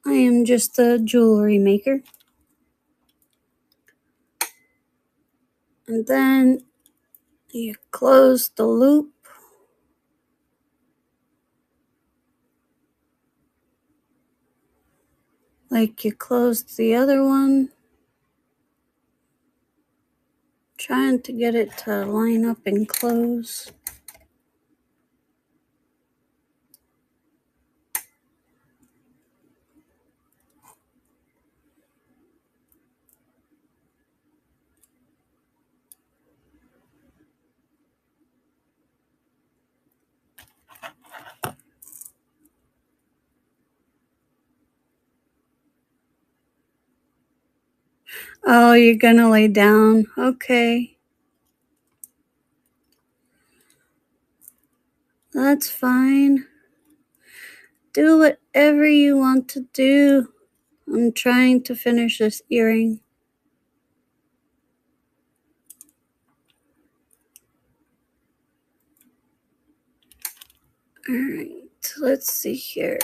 I am just a jewelry maker. And then you close the loop. Like you closed the other one. Trying to get it to line up and close. Oh, you're gonna lay down. Okay. That's fine. Do whatever you want to do. I'm trying to finish this earring. Alright, let's see here.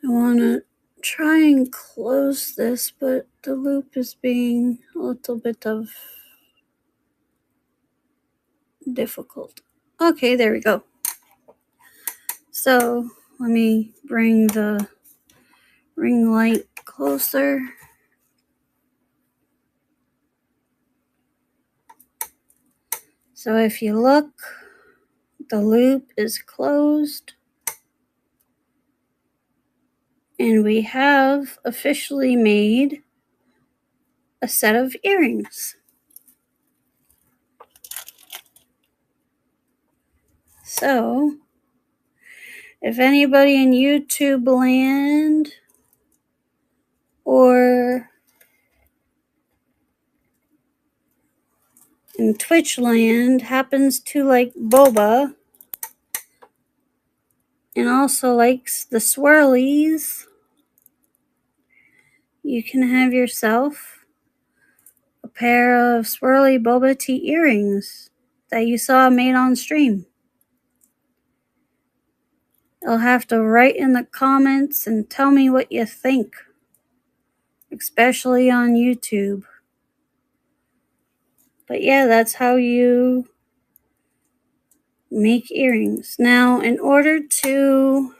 I want to try and close this, but the loop is being a little bit of difficult. Okay, there we go. So let me bring the ring light closer. So if you look, the loop is closed. And we have officially made a set of earrings. So, if anybody in YouTube land or in Twitch land happens to like boba and also likes the swirlies, you can have yourself a pair of swirly boba tea earrings that you saw made on stream. You'll have to write in the comments and tell me what you think, especially on YouTube. But yeah, that's how you make earrings. Now, in order to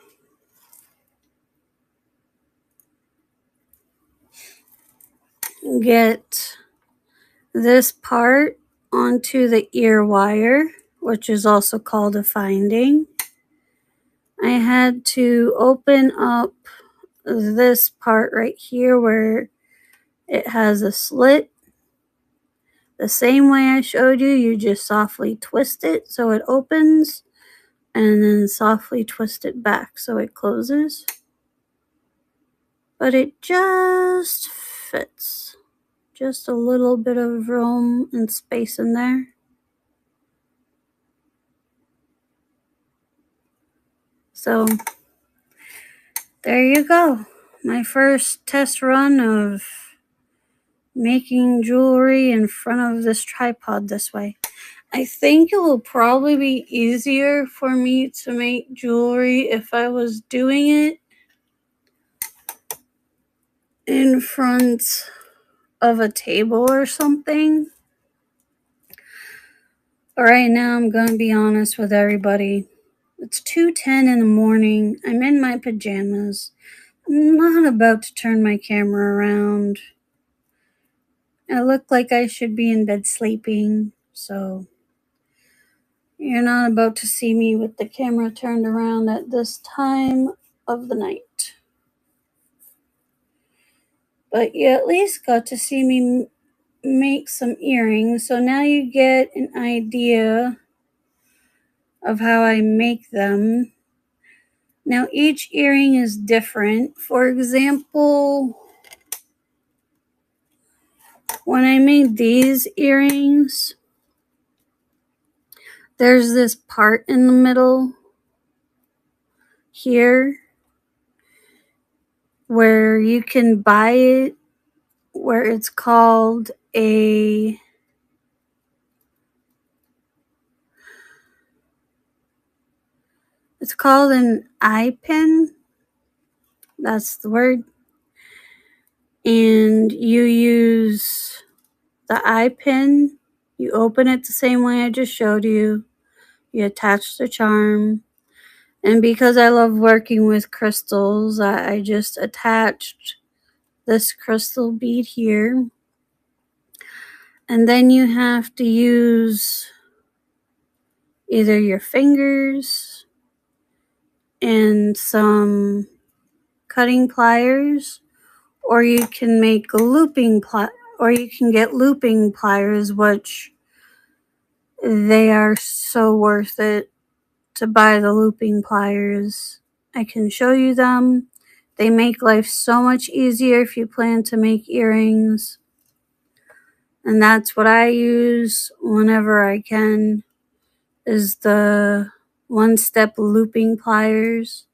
get this part onto the ear wire, which is also called a finding, I had to open up this part right here where it has a slit. The same way I showed you, you just softly twist it so it opens, and then softly twist it back so it closes. But it just fits. Just a little bit of room and space in there. So there you go. My first test run of making jewelry in front of this tripod this way. I think it will probably be easier for me to make jewelry if I was doing it in front of a table or something. But right now, I'm going to be honest with everybody. It's 2:10 in the morning. I'm in my pajamas. I'm not about to turn my camera around. I look like I should be in bed sleeping, so you're not about to see me with the camera turned around at this time of the night. But you at least got to see me make some earrings, so now you get an idea of how I make them. Now each earring is different. For example, when I made these earrings, there's this part in the middle here where you can buy it, where it's called an eye pin. That's the word. And you use the eye pin. You open it the same way I just showed you. You attach the charm. And because I love working with crystals, I just attached this crystal bead here. And then you have to use either your fingers and some cutting pliers, or you can make or you can get looping pliers, which they are so worth it to buy the looping pliers. I can show you them. They make life so much easier if you plan to make earrings. And that's what I use whenever I can, is the one-step looping pliers.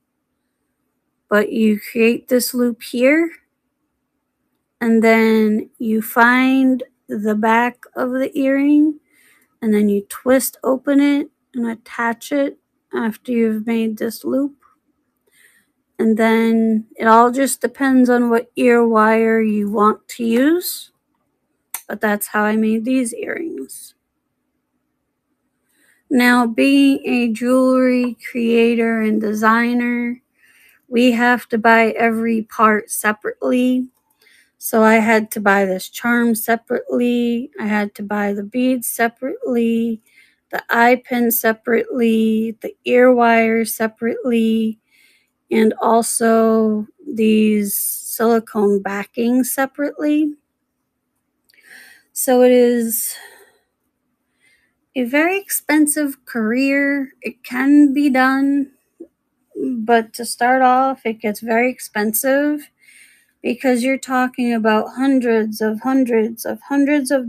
But you create this loop here, and then you find the back of the earring, and then you twist open it and attach it after you've made this loop. And then it all just depends on what ear wire you want to use. But that's how I made these earrings. Now, being a jewelry creator and designer, we have to buy every part separately. So I had to buy this charm separately. I had to buy the beads separately, the eye pin separately, the ear wires separately, and also these silicone backings separately. So it is a very expensive career. It can be done, but to start off, it gets very expensive because you're talking about hundreds of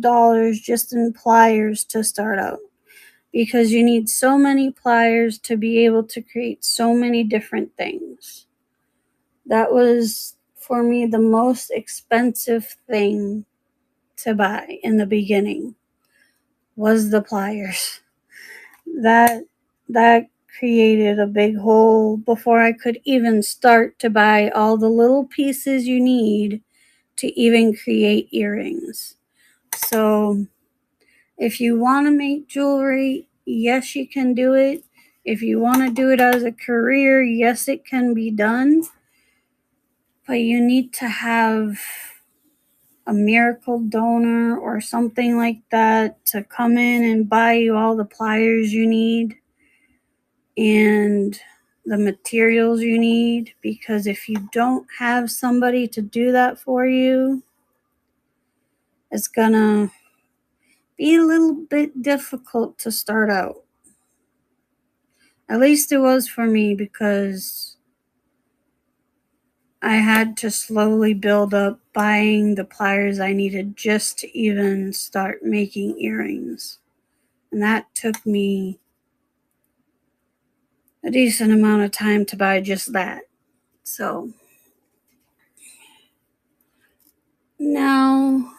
dollars just in pliers to start out, because you need so many pliers to be able to create so many different things. That was, for me, the most expensive thing to buy in the beginning, was the pliers. That created a big hole before I could even start to buy all the little pieces you need to even create earrings. So if you want to make jewelry, yes, you can do it. If you want to do it as a career, yes, it can be done. But you need to have a miracle donor or something like that to come in and buy you all the pliers you need and the materials you need, because if you don't have somebody to do that for you, it's gonna be a little bit difficult to start out. At least it was for me, because I had to slowly build up buying the pliers I needed just to even start making earrings. And that took me a decent amount of time to buy just that. So now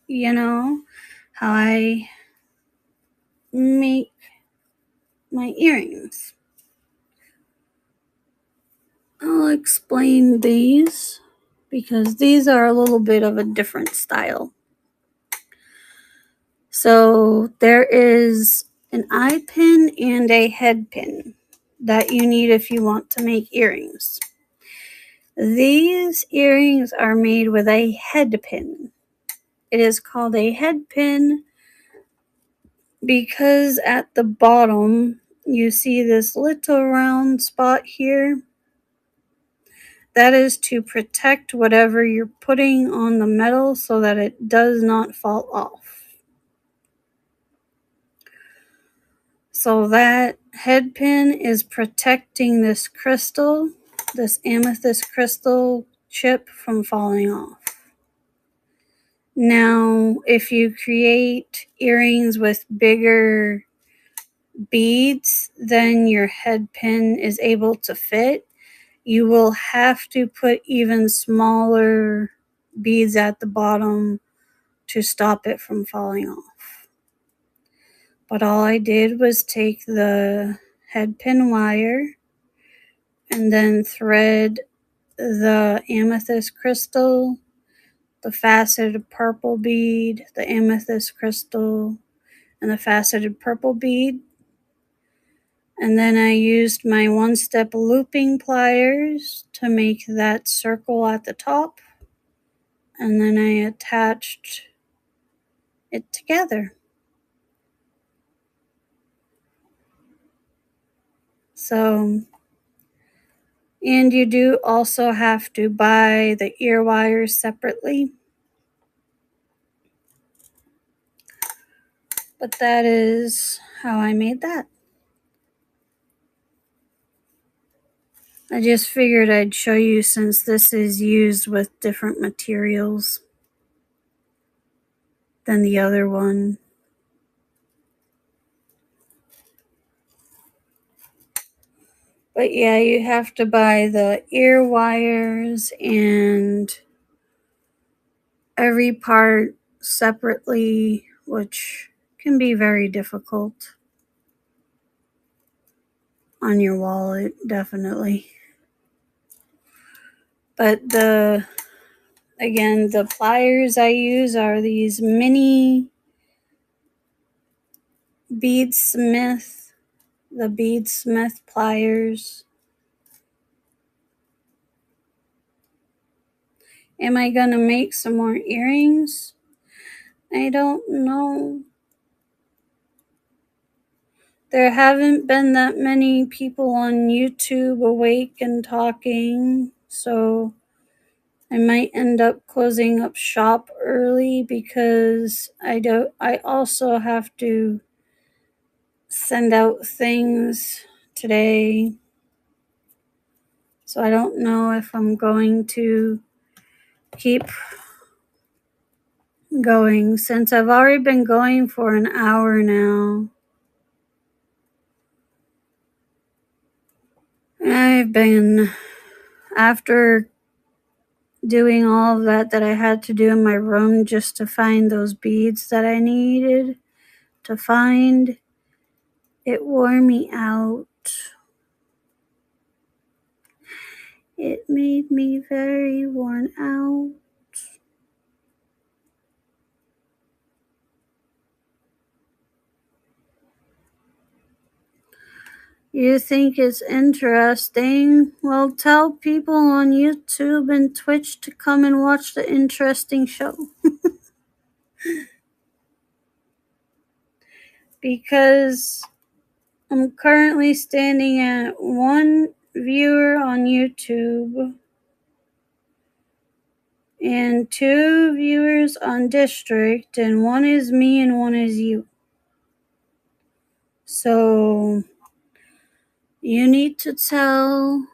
you know how I make my earrings. I'll explain these because these are a little bit of a different style. So there is an eye pin and a head pin that you need if you want to make earrings. These earrings are made with a head pin. It is called a head pin because at the bottom you see this little round spot here. That is to protect whatever you're putting on the metal so that it does not fall off. So that head pin is protecting this crystal, this amethyst crystal chip, from falling off. Now, if you create earrings with bigger beads than your head pin is able to fit, you will have to put even smaller beads at the bottom to stop it from falling off. But all I did was take the head pin wire and then thread the amethyst crystal, the faceted purple bead, the amethyst crystal, and the faceted purple bead. And then I used my one-step looping pliers to make that circle at the top. And then I attached it together. So, and you do also have to buy the ear wires separately. But that is how I made that. I just figured I'd show you since this is used with different materials than the other one. But yeah, you have to buy the ear wires and every part separately, which can be very difficult on your wallet, definitely. But the pliers I use are these mini Beadsmith, the Beadsmith pliers. Am I gonna make some more earrings? I don't know. There haven't been that many people on YouTube awake and talking, so I might end up closing up shop early because I also have to send out things today. So I don't know if I'm going to keep going since I've already been going for an hour now. I've been, after doing all of that I had to do in my room just to find those beads that I needed to find, it wore me out. It made me very worn out. You think it's interesting? Well, tell people on YouTube and Twitch to come and watch the interesting show. Because I'm currently standing at 1 viewer on YouTube and 2 viewers on District, and 1 is me and 1 is you. So you need to tell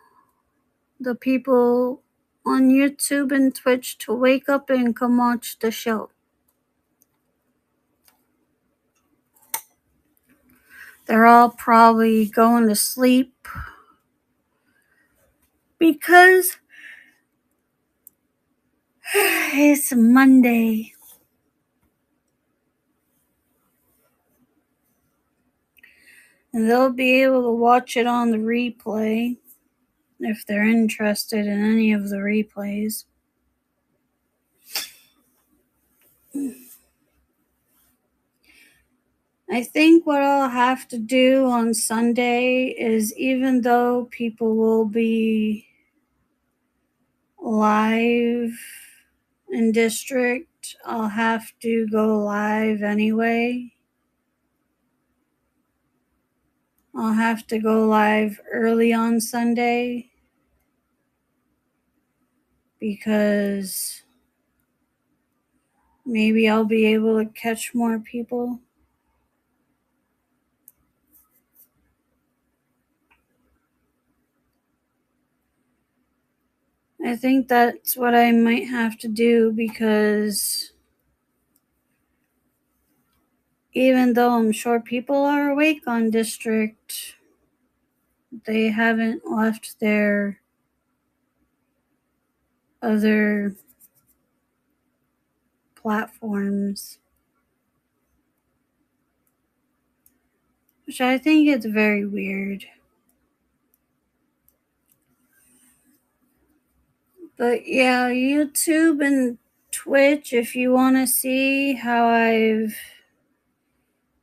the people on YouTube and Twitch to wake up and come watch the show. They're all probably going to sleep because it's Monday. And they'll be able to watch it on the replay if they're interested in any of the replays. I think what I'll have to do on Sunday is, even though people will be live in District, I'll have to go live anyway. I'll have to go live early on Sunday because maybe I'll be able to catch more people. I think that's what I might have to do, because even though I'm sure people are awake on District, they haven't left their other platforms, which I think is very weird. But yeah, YouTube and Twitch, if you want to see how I've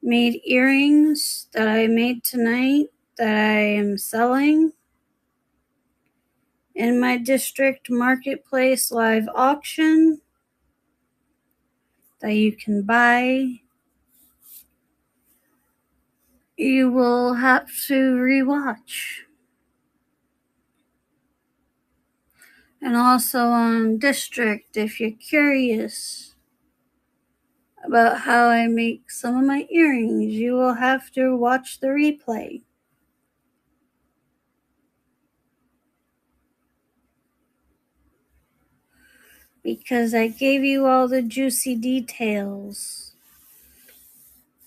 made earrings that I made tonight that I am selling in my District Marketplace live auction that you can buy, you will have to rewatch. And also on District, if you're curious about how I make some of my earrings, you will have to watch the replay. Because I gave you all the juicy details,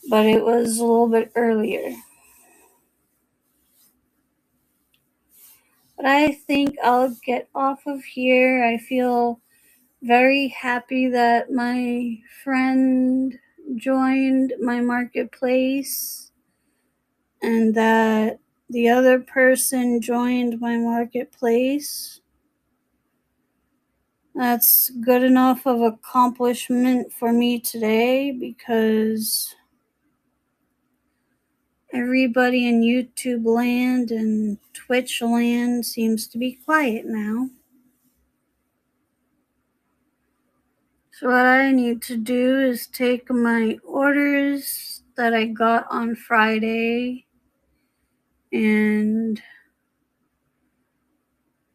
but it was a little bit earlier. But I think I'll get off of here. I feel very happy that my friend joined my marketplace and that the other person joined my marketplace. That's good enough of accomplishment for me today, because everybody in YouTube land and Twitch land seems to be quiet now. So what I need to do is take my orders that I got on Friday and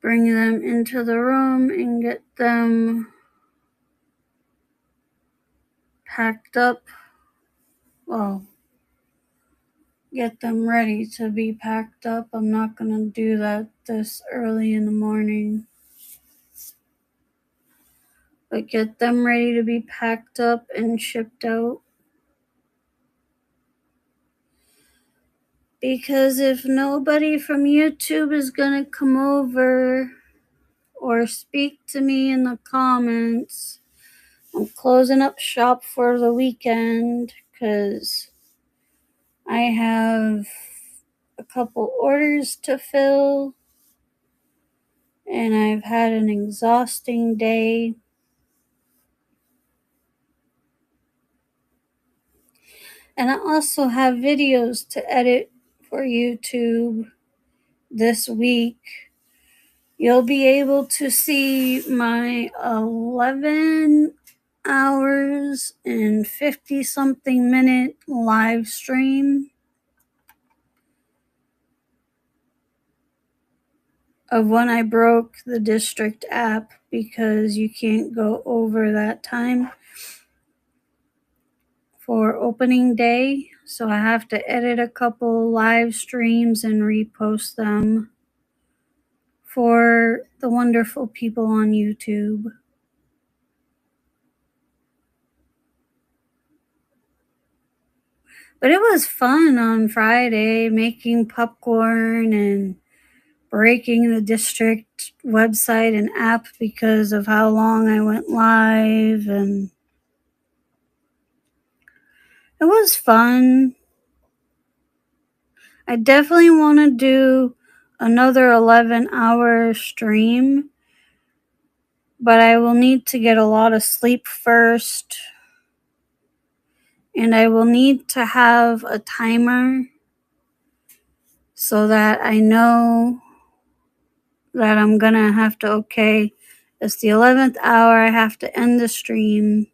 bring them into the room and get them packed up. Well, get them ready to be packed up. I'm not going to do that this early in the morning. But get them ready to be packed up and shipped out. Because if nobody from YouTube is going to come over or speak to me in the comments, I'm closing up shop for the weekend, because I have a couple orders to fill and I've had an exhausting day. And I also have videos to edit for YouTube this week, you'll be able to see my 11 hours and 50 something minute live stream of when I broke the district app, because you can't go over that time for opening day. So I have to edit a couple live streams and repost them for the wonderful people on YouTube. But it was fun on Friday, making popcorn and breaking the district website and app because of how long I went live, and it was fun. I definitely want to do another 11-hour stream, but I will need to get a lot of sleep first, and I will need to have a timer so that I know that I'm gonna have to, okay, it's the 11th hour, I have to end the stream,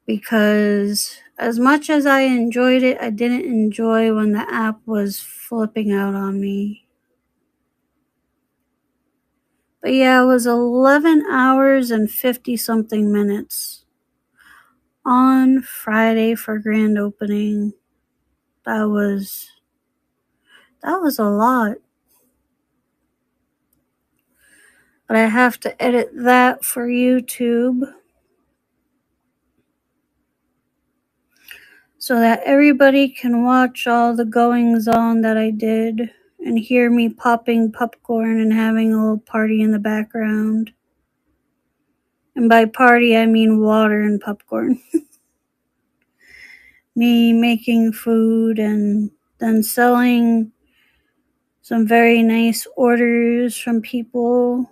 because as much as I enjoyed it, I didn't enjoy when the app was flipping out on me. But yeah, it was 11 hours and 50 something minutes on Friday for grand opening. That was a lot. But I have to edit that for YouTube so that everybody can watch all the goings on that I did and hear me popping popcorn and having a little party in the background. And by party, I mean water and popcorn. Me making food and then selling some very nice orders from people.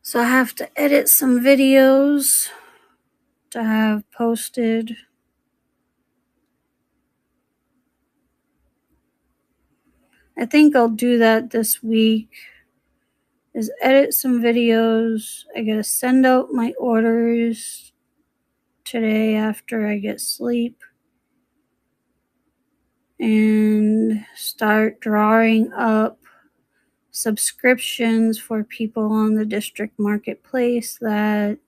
So I have to edit some videos to have posted. I think I'll do that this week, is edit some videos. I gotta send out my orders today after I get sleep, and start drawing up subscriptions for people on the district marketplace that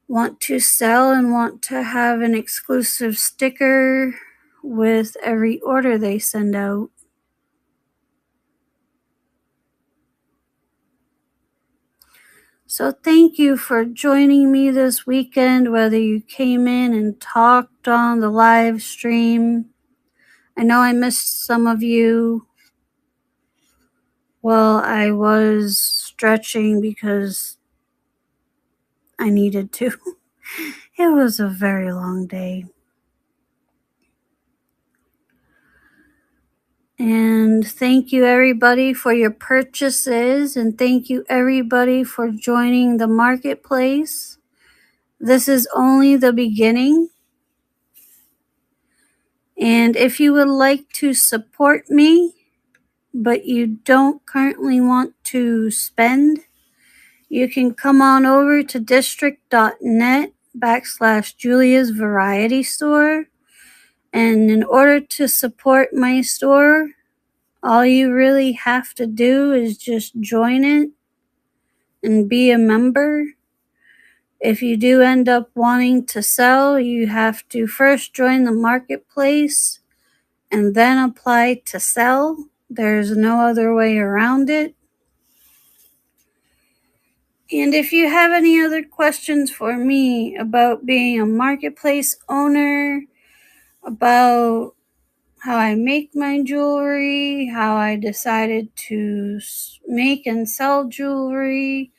want to sell and want to have an exclusive sticker with every order they send out. So thank you for joining me this weekend, whether you came in and talked on the live stream. I know I missed some of you. Well, I was stretching because I needed to. It was a very long day. And thank you everybody for your purchases, and thank you everybody for joining the marketplace. This is only the beginning. And if you would like to support me, but you don't currently want to spend, you can come on over to district.net/Julia's Variety Store. And in order to support my store, all you really have to do is just join it and be a member. If you do end up wanting to sell, you have to first join the marketplace and then apply to sell. There's no other way around it. And if you have any other questions for me about being a marketplace owner, about how I make my jewelry, how I decided to make and sell jewelry,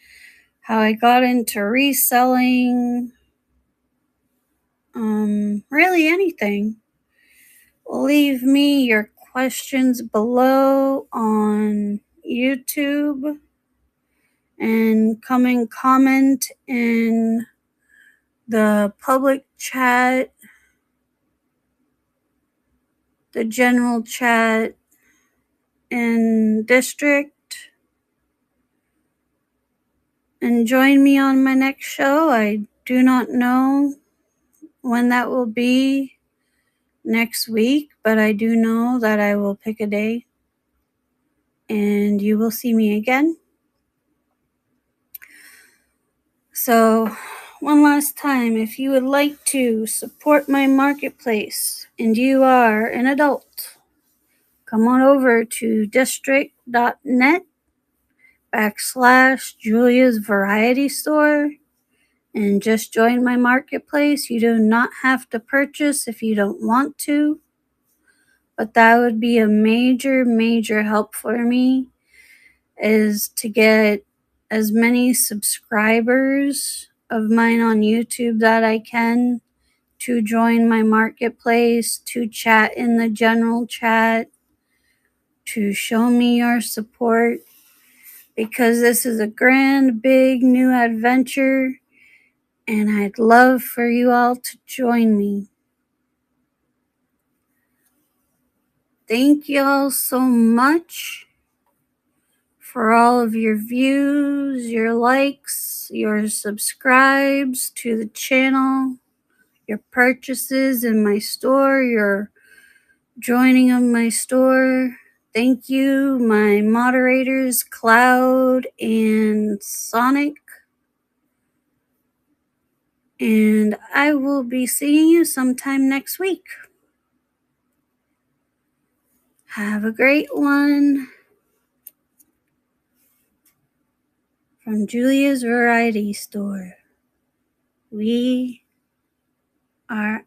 how I got into reselling, really anything, leave me your questions below on YouTube, and come and comment in the public chat, the general chat in District, and join me on my next show. I do not know when that will be next week, but I do know that I will pick a day and you will see me again. So, one last time, if you would like to support my marketplace and you are an adult, come on over to district.net/Julia's Variety Store and just join my marketplace. You do not have to purchase if you don't want to, but that would be a major, major help for me, is to get as many subscribers of mine on YouTube that I can to join my marketplace, to chat in the general chat, to show me your support, because this is a grand, big new adventure and I'd love for you all to join me. Thank you all so much for all of your views, your likes, your subscribes to the channel, your purchases in my store, your joining of my store. Thank you, my moderators, Cloud and Sonic. And I will be seeing you sometime next week. Have a great one. From Julia's Variety Store, we are